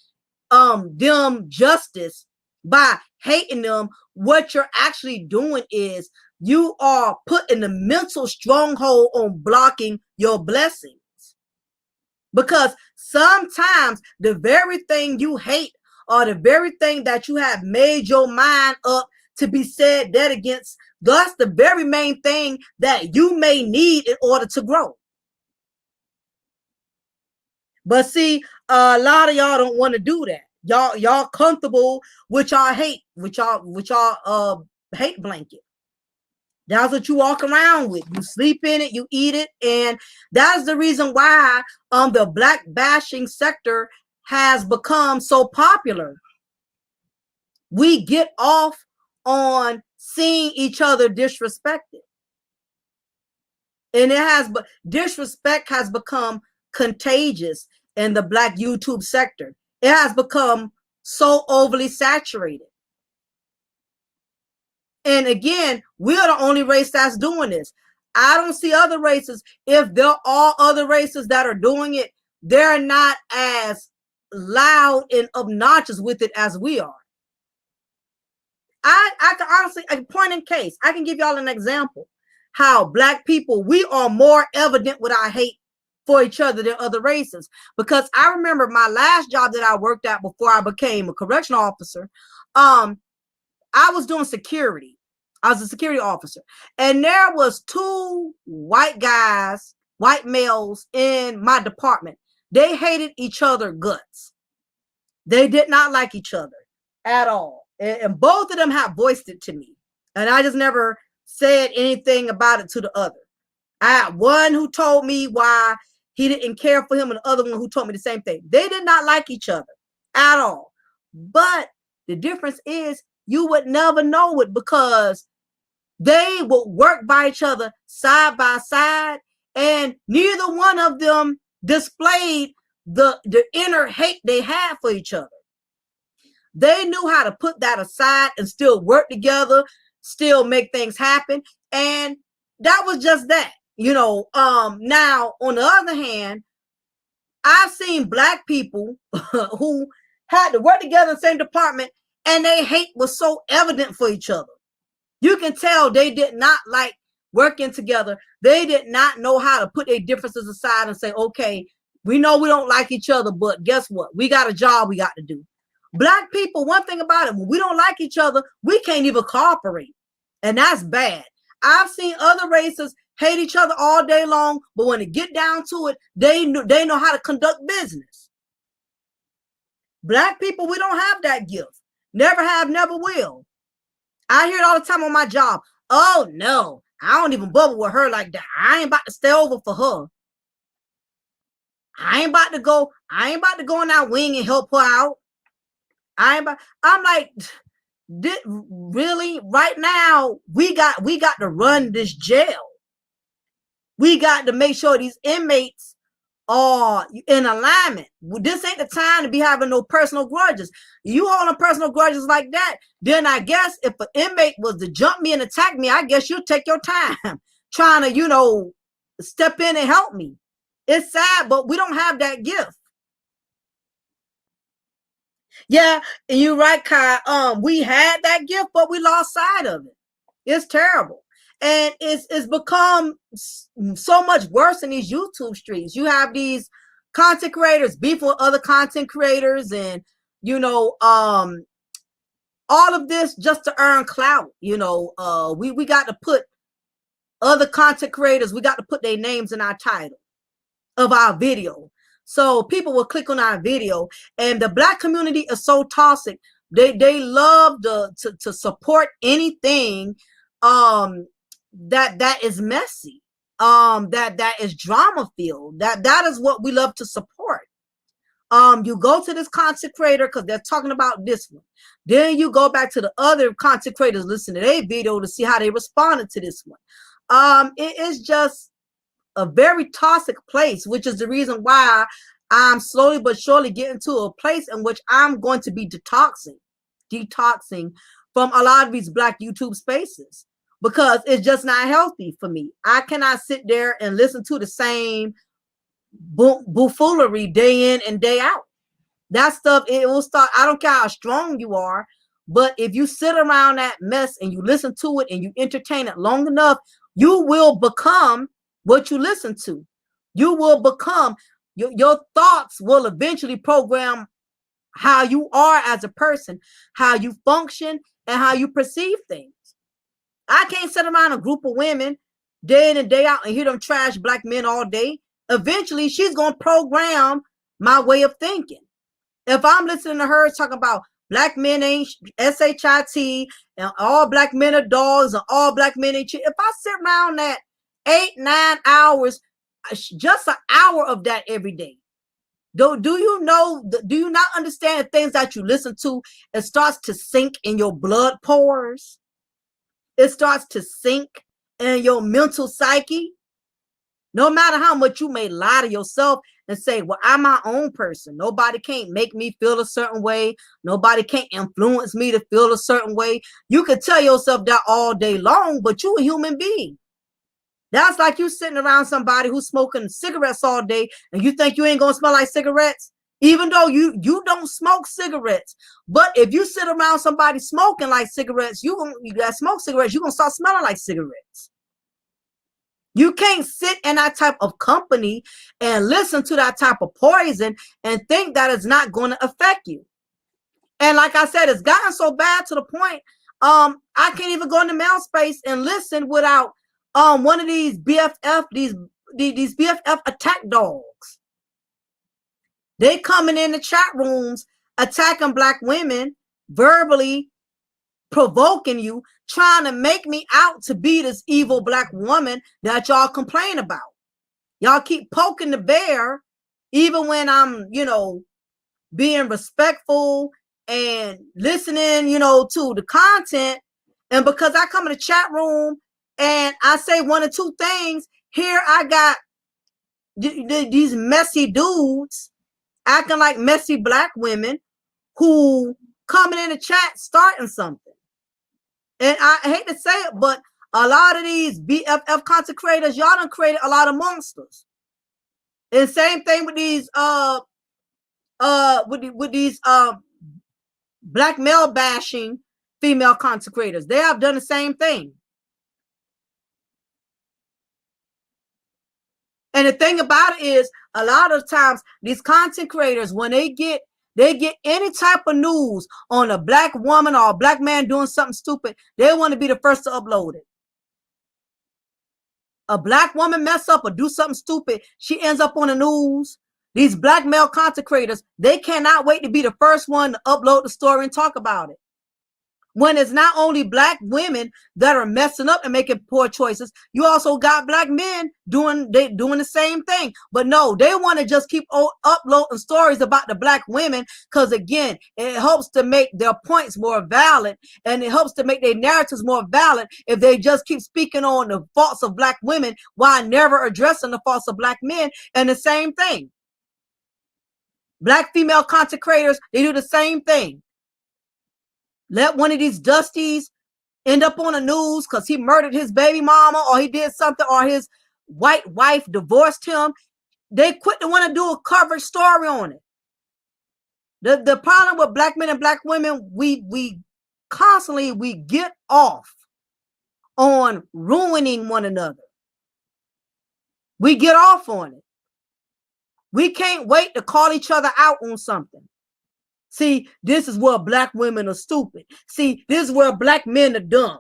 them justice by hating them. What you're actually doing is you are putting the mental stronghold on blocking your blessings. Because sometimes the very thing you hate or the very thing that you have made your mind up to be said that against, that's the very main thing that you may need in order to grow. But see, a lot of y'all don't want to do that. Y'all comfortable with y'all hate, with y'all hate blanket. That's what you walk around with. You sleep in it, you eat it, and that's the reason why the black bashing sector has become so popular. We get off on seeing each other disrespected. And disrespect has become contagious in the black YouTube sector. It has become so overly saturated. And again, we are the only race that's doing this. I don't see other races. If there are other races that are doing it, they're not as loud and obnoxious with it as we are. I can honestly, a point in case, I can give y'all an example how black people, we are more evident with our hate for each other than other races. Because I remember my last job that I worked at before I became a correctional officer, I was doing security. I was a security officer, and there was two white guys, white males in my department. They hated each other guts. They did not like each other at all. And both of them have voiced it to me. And I just never said anything about it to the other. I had one who told me why he didn't care for him, and the other one who told me the same thing. They did not like each other at all. But the difference is you would never know it because they would work by each other side by side, and neither one of them displayed the inner hate they had for each other. They knew how to put that aside and still work together, still make things happen. And that was just that, you know. Now, on the other hand, I've seen black people who had to work together in the same department and their hate was so evident for each other. You can tell they did not like working together. They did not know how to put their differences aside and say, okay, we know we don't like each other, but guess what? We got a job we got to do. Black people, one thing about it, when we don't like each other, we can't even cooperate. And that's bad. I've seen other races hate each other all day long, but when it get down to it, they know how to conduct business. Black people, we don't have that gift. Never have, never will. I hear it all the time on my job. Oh no, I don't even bubble with her like that. I ain't about to stay over for her. I ain't about to go in that wing and help her out. I'm like, really? Right now, we got to run this jail. We got to make sure these inmates are in alignment. This ain't the time to be having no personal grudges. You holding personal grudges like that, then I guess if an inmate was to jump me and attack me, I guess you'll take your time trying to, you know, step in and help me. It's sad, but we don't have that gift. Yeah, and you're right, Kai. We had that gift, but we lost sight of it. It's terrible. And it's become so much worse in these YouTube streets. You have these content creators beef with other content creators, and you know, all of this just to earn clout. You know, we got to put other content creators, we got to put their names in our title of our video. So people will click on our video, and the black community is so toxic. They love to support anything that is messy, that is drama filled. That is what we love to support. You go to this content creator because they're talking about this one. Then you go back to the other content creators, listen to their video to see how they responded to this one. It is just a very toxic place, which is the reason why I'm slowly but surely getting to a place in which I'm going to be detoxing from a lot of these black YouTube spaces, because it's just not healthy for me. I cannot sit there and listen to the same buffoonery day in and day out. That stuff, it will start. I don't care how strong you are, but if you sit around that mess and you listen to it and you entertain it long enough, you will become what you listen to. You will become, your thoughts will eventually program how you are as a person, how you function, and how you perceive things. I can't sit around a group of women day in and day out and hear them trash black men all day. Eventually, she's going to program my way of thinking. If I'm listening to her talk about black men ain't SHIT and all black men are dogs and all black men ain't if I sit around that 8-9 hours, just an hour of that every day, do you know, do you not understand the things that you listen to? It starts to sink in your blood pores. It starts to sink in your mental psyche. No matter how much you may lie to yourself and say, well, I'm my own person. Nobody can't make me feel a certain way. Nobody can't influence me to feel a certain way. You could tell yourself that all day long, but you a human being. That's like you sitting around somebody who's smoking cigarettes all day and you think you ain't gonna smell like cigarettes, even though you don't smoke cigarettes. But if you sit around somebody smoking like cigarettes, you that smoke cigarettes, you're gonna start smelling like cigarettes. You can't sit in that type of company and listen to that type of poison and think that it's not going to affect you. And like I said, it's gotten so bad to the point, I can't even go in the mail space and listen without one of these BFF, these BFF attack dogs. They coming in the chat rooms, attacking black women, verbally provoking you, trying to make me out to be this evil black woman that y'all complain about. Y'all keep poking the bear, even when I'm, you know, being respectful and listening, you know, to the content. And because I come in the chat room and I say one or two things, here I got these messy dudes acting like messy black women who coming in the chat starting something. And I hate to say it, but a lot of these BFF content creators, y'all done created a lot of monsters. And same thing with these black male bashing female content creators. They have done the same thing. And the thing about it is, a lot of times these content creators, when they get any type of news on a black woman or a black man doing something stupid, they want to be the first to upload it. A black woman mess up or do something stupid, she ends up on the news. These black male content creators, they cannot wait to be the first one to upload the story and talk about it. When it's not only black women that are messing up and making poor choices, you also got black men doing the same thing. But no, they want to just keep uploading stories about the black women because, again, it helps to make their points more valid and it helps to make their narratives more valid if they just keep speaking on the faults of black women while never addressing the faults of black men. And the same thing. Black female content creators, they do the same thing. Let one of these dusties end up on the news because he murdered his baby mama or he did something or his white wife divorced him. They quit to want to do a coverage story on it. The problem with black men and black women, we constantly get off on ruining one another. We get off on it. We can't wait to call each other out on something. See, this is where black women are stupid. See, this is where black men are dumb.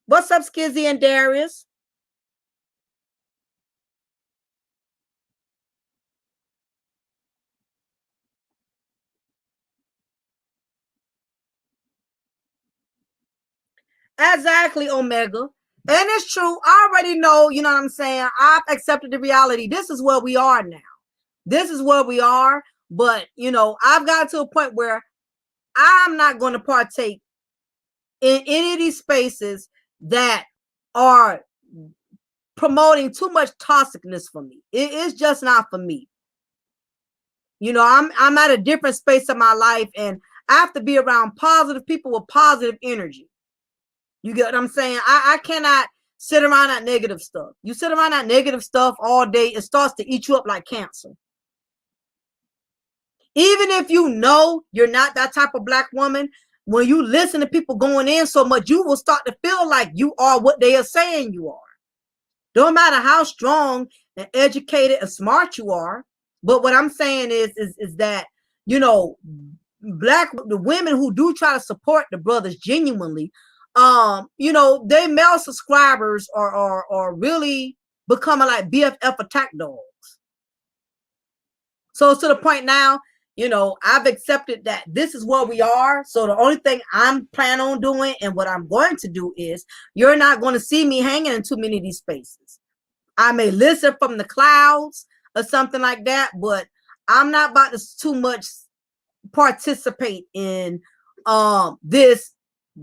What's up, Skizzy and Darius? Exactly, Omega. And it's true. I already know, you know what I'm saying? I've accepted the reality. This is where we are now. This is where we are. But, you know, I've got to a point where I'm not going to partake in any of these spaces that are promoting too much toxicness for me. It is just not for me. You know, I'm at a different space in my life and I have to be around positive people with positive energy. You get what I'm saying? I cannot sit around that negative stuff. You sit around that negative stuff all day, it starts to eat you up like cancer. Even if you know you're not that type of black woman, when you listen to people going in so much, you will start to feel like you are what they are saying you are. Don't matter how strong and educated and smart you are. But what I'm saying is that, you know, the women who do try to support the brothers genuinely, you know, they male subscribers are really becoming like BFF attack dogs. So it's to the point now, you know, I've accepted that this is where we are. So the only thing I'm planning on doing and what I'm going to do is you're not going to see me hanging in too many of these spaces. I may listen from the clouds or something like that, but I'm not about to too much participate in this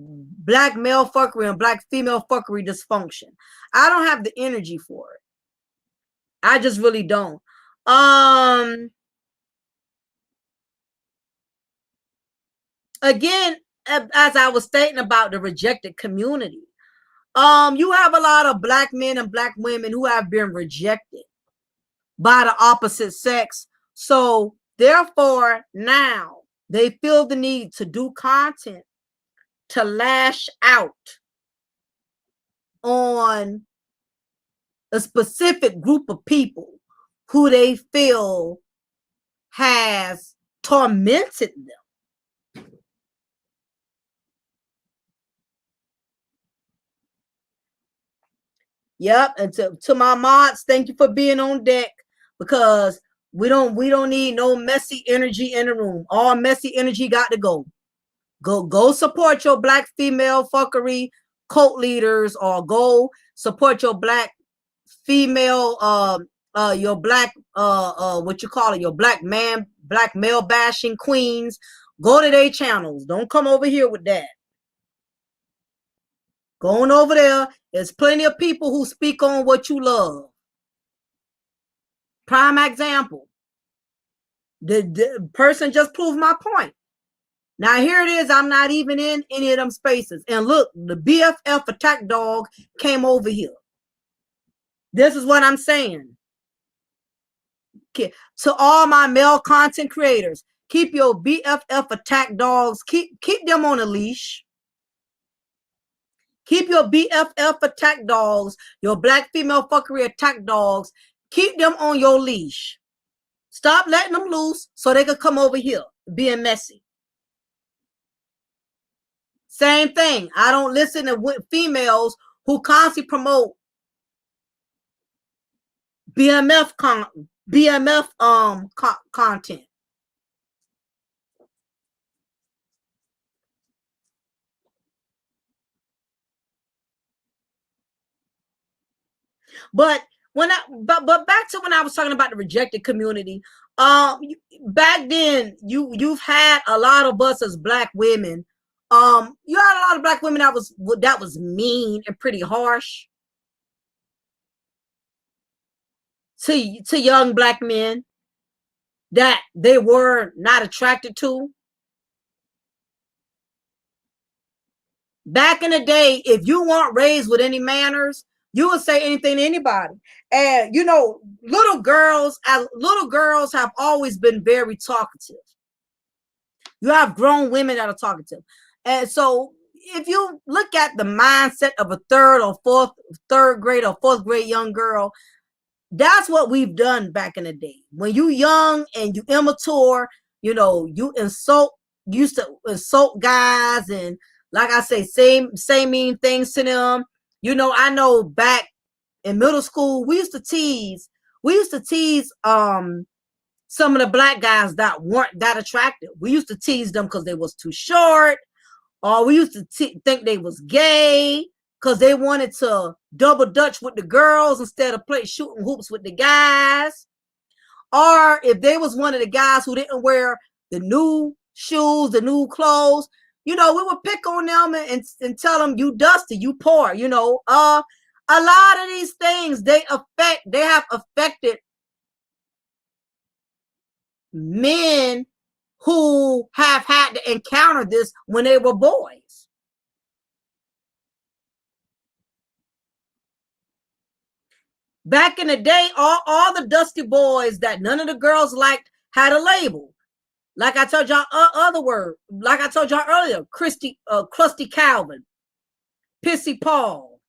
black male fuckery and black female fuckery dysfunction. I don't have the energy for it. I just really don't. Again, as I was stating about the rejected community, you have a lot of black men and black women who have been rejected by the opposite sex. So therefore, now they feel the need to do content to lash out on a specific group of people who they feel has tormented them. Yep, and to my mods, thank you for being on deck, because we don't need no messy energy in the room. All messy energy got to go. Go support your black female fuckery cult leaders, or go support your black female your black what you call it, your black male bashing queens. Go to their channels. Don't come over here with that. Going over there, there's plenty of people who speak on what you love. Prime example. The person just proved my point. Now here it is. I'm not even in any of them spaces. And look, the BFF attack dog came over here. This is what I'm saying. Okay. To all my male content creators, keep your BFF attack dogs, keep them on a leash. Keep your BFF attack dogs, your black female fuckery attack dogs, keep them on your leash. Stop letting them loose so they can come over here being messy. Same thing. I don't listen to females who constantly promote BMF content. But but back to when I was talking about the rejected community, back then you've had a lot of us as black women. You had a lot of black women that was mean and pretty harsh to young black men that they were not attracted to. Back in the day, if you weren't raised with any manners, you would say anything to anybody. And you know, little girls have always been very talkative. You have grown women that are talkative. And so if you look at the mindset of a third grade or fourth grade young girl, that's what we've done back in the day. When you young and you immature, you know, you used to insult guys, and like I say, say mean things to them. You know, I know back in middle school, we used to tease some of the black guys that weren't that attractive. We used to tease them because they was too short, or we used to think they was gay because they wanted to double dutch with the girls instead of play shooting hoops with the guys. Or if they was one of the guys who didn't wear the new shoes, the new clothes, you know, we would pick on them and tell them, you dusty, you poor, you know. A lot of these things, they have affected men who have had to encounter this when they were boys. Back in the day, all the dusty boys that none of the girls liked had a label. Like I told y'all like I told y'all earlier, Krusty Calvin, Pissy Paul,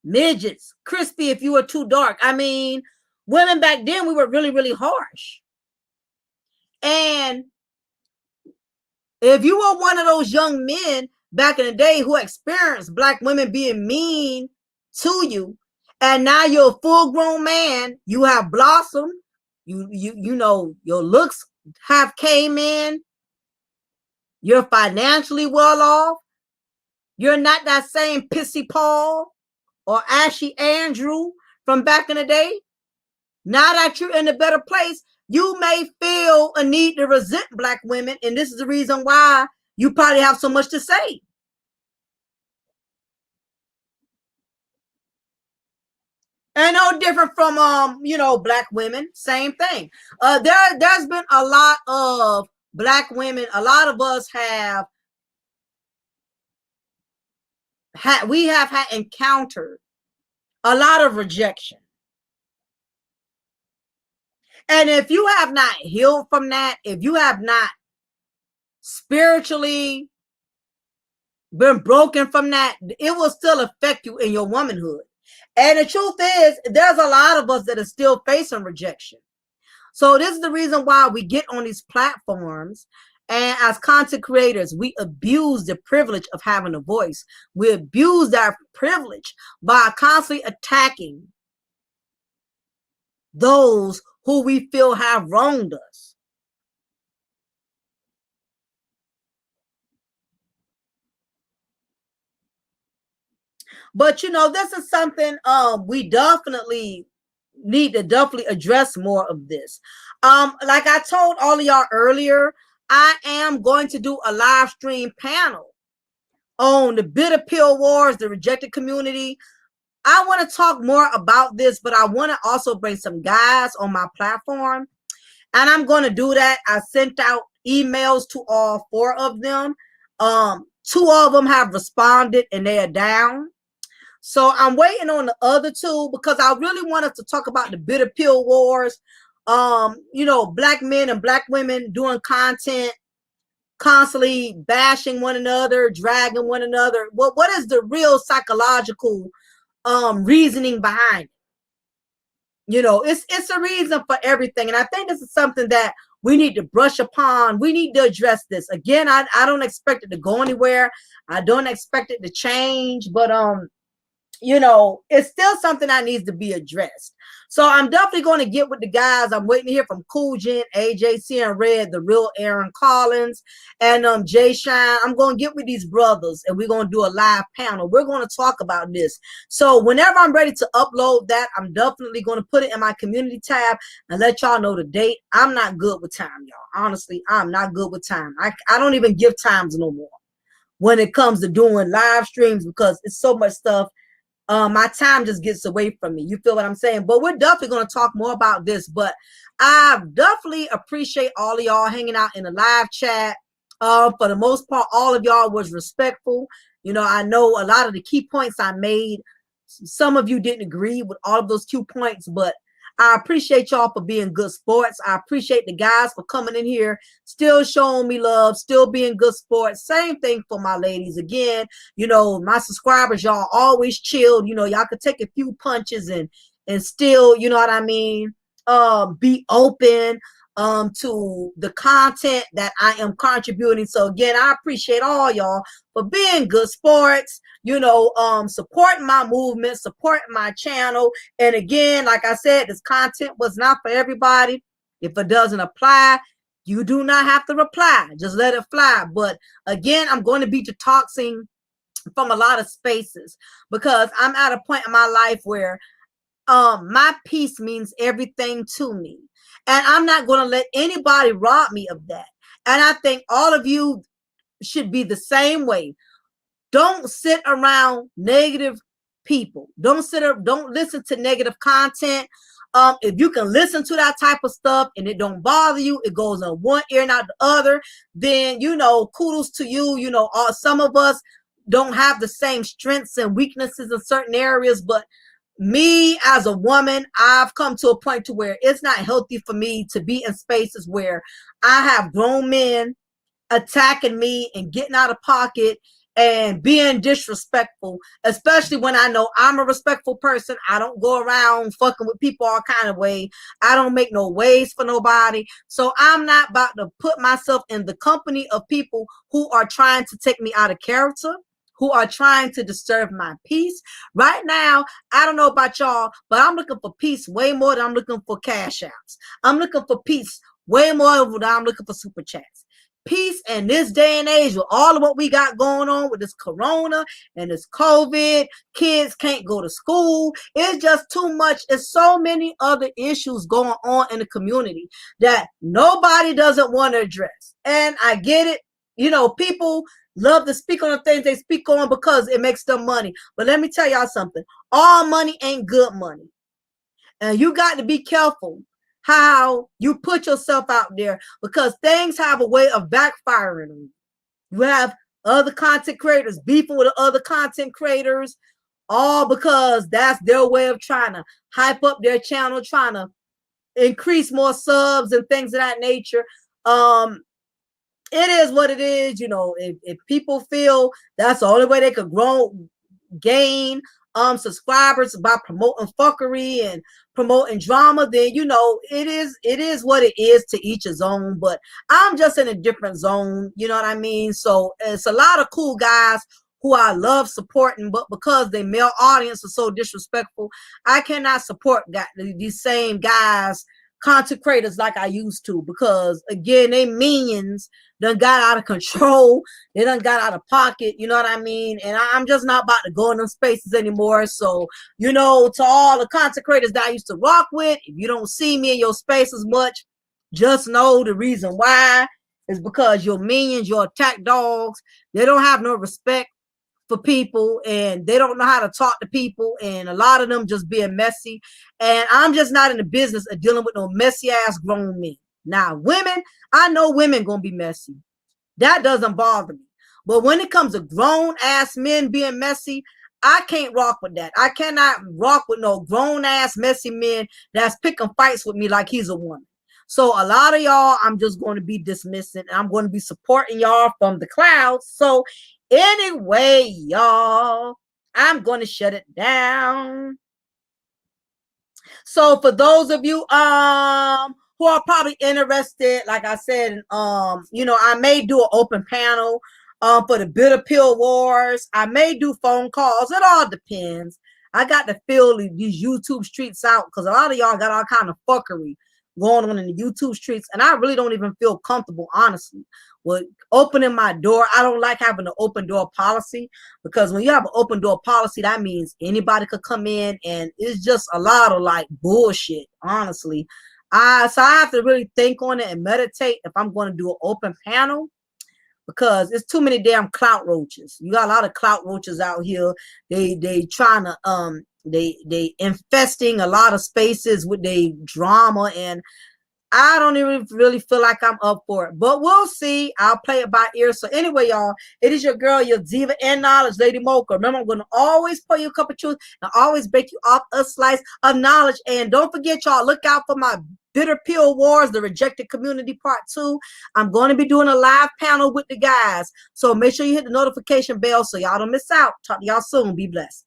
midgets, crispy if you were too dark. I mean, women back then, we were really, really harsh. And if you were one of those young men back in the day who experienced black women being mean to you, and now you're a full-grown man, you have blossomed, You know, your looks have came in, you're financially well off, you're not that same pissy Paul or ashy Andrew from back in the day. Now that you're in a better place, you may feel a need to resent black women, and this is the reason why you probably have so much to say. And no different from you know, black women, same thing. There's been a lot of black women, a lot of us have had encountered a lot of rejection. And if you have not healed from that, if you have not spiritually been broken from that, it will still affect you in your womanhood. And the truth is, there's a lot of us that are still facing rejection. So this is the reason why we get on these platforms, and as content creators, we abuse the privilege of having a voice. We abuse that privilege by constantly attacking those who we feel have wronged us. But you know, this is something we definitely need to address more of this. Like I told all of y'all earlier, I am going to do a live stream panel on the bitter pill wars, the rejected community. I want to talk more about this, but I want to also bring some guys on my platform, and I'm going to do that. I sent out emails to all 4 of them. 2 of them have responded and they are down. So I'm waiting on the other 2 because I really want us to talk about the bitter pill wars. You know, black men and black women doing content, constantly bashing one another, dragging one another. What is the real psychological reasoning behind it? You know, it's a reason for everything. And I think this is something that we need to brush upon. We need to address this. Again, I don't expect it to go anywhere. I don't expect it to change, but you know, it's still something that needs to be addressed. So I'm definitely going to get with the guys. I'm waiting to hear from 𝐜𝐡𝐚'𝐬, AJC and Red, the real Aaron Collins, and Jay Shine. I'm going to get with these brothers and we're going to do a live panel. We're going to talk about this. So whenever I'm ready to upload that, I'm definitely going to put it in my community tab and let y'all know the date. I'm not good with time, y'all. Honestly, I'm not good with time. I don't even give times no more when it comes to doing live streams because it's so much stuff. My time just gets away from me. You feel what I'm saying? But we're definitely going to talk more about this. But I definitely appreciate all of y'all hanging out in the live chat. For the most part, all of y'all was respectful. You know, I know a lot of the key points I made, some of you didn't agree with all of those key points, but I appreciate y'all for being good sports. I appreciate the guys for coming in here, still showing me love, still being good sports. Same thing for my ladies. Again, you know, my subscribers, y'all always chilled. You know, y'all could take a few punches and still, you know what I mean, be open to the content that I am contributing. So again, I appreciate all y'all for being good sports, you know, supporting my movement, supporting my channel. And again, like I said, this content was not for everybody. If it doesn't apply, you do not have to reply. Just let it fly. But again, I'm going to be detoxing from a lot of spaces because I'm at a point in my life where my peace means everything to me. And I'm not going to let anybody rob me of that. And I think all of you should be the same way. Don't sit around negative people. Don't listen to negative content. If you can listen to that type of stuff and it don't bother you, it goes on one ear and out the other, then, you know, kudos to you. You know, some of us don't have the same strengths and weaknesses in certain areas, but me as a woman, I've come to a point to where it's not healthy for me to be in spaces where I have grown men attacking me and getting out of pocket and being disrespectful, especially when I know I'm a respectful person. I don't go around fucking with people all kind of way. I don't make no ways for nobody. So I'm not about to put myself in the company of people who are trying to take me out of character, who are trying to disturb my peace. Right now, I don't know about y'all, but I'm looking for peace way more than I'm looking for cash outs. I'm looking for peace way more than I'm looking for super chats. Peace in this day and age with all of what we got going on with this corona and this COVID, kids can't go to school. It's just too much. There's so many other issues going on in the community that nobody doesn't want to address. And I get it. You know, people love to speak on the things they speak on because it makes them money. But let me tell y'all something. All money ain't good money. And you got to be careful how you put yourself out there, because things have a way of backfiring on you. You have other content creators beefing with other content creators, all because that's their way of trying to hype up their channel, trying to increase more subs and things of that nature. It is what it is. You know, if people feel that's the only way they could gain subscribers by promoting fuckery and promoting drama, then you know it is what it is, to each his own. But I'm just in a different zone, you know what I mean? So it's a lot of cool guys who I love supporting, but because their male audience is so disrespectful, I cannot support these same guys, content creators, like I used to, because again, they minions done got out of control. They done got out of pocket, you know what I mean? And I'm just not about to go in them spaces anymore. So, you know, to all the content creators that I used to rock with, if you don't see me in your space as much, just know the reason why is because your minions, your attack dogs, they don't have no respect for people, and they don't know how to talk to people, and a lot of them just being messy. And I'm just not in the business of dealing with no messy ass grown men. Now, women, I know women gonna be messy. That doesn't bother me. But when it comes to grown ass men being messy, I can't rock with that. I cannot rock with no grown ass messy men that's picking fights with me like he's a woman. So a lot of y'all, I'm just going to be dismissing, and I'm going to be supporting y'all from the clouds. So anyway, y'all, I'm going to shut it down. So for those of you who are probably interested, like I said, you know, I may do an open panel for the bitter pill wars. I may do phone calls. It all depends. I got to fill these YouTube streets out, because a lot of y'all got all kind of fuckery going on in the YouTube streets, and I really don't even feel comfortable, honestly, with opening my door. I don't like having an open door policy, because when you have an open door policy, that means anybody could come in, and it's just a lot of like bullshit, honestly. So I have to really think on it and meditate if I'm going to do an open panel, because it's too many damn clout roaches. You got a lot of clout roaches out here. They trying to they infesting a lot of spaces with their drama, and I don't even really feel like I'm up for it, but we'll see. I'll play it by ear. So anyway, y'all, it is your girl, your diva and knowledge, Lady Mocha. Remember, I'm going to always pour you a cup of truth and always bake you off a slice of knowledge. And don't forget, y'all, look out for my Bitter Pill Wars, the Rejected Community Part 2. I'm going to be doing a live panel with the guys. So make sure you hit the notification bell so y'all don't miss out. Talk to y'all soon. Be blessed.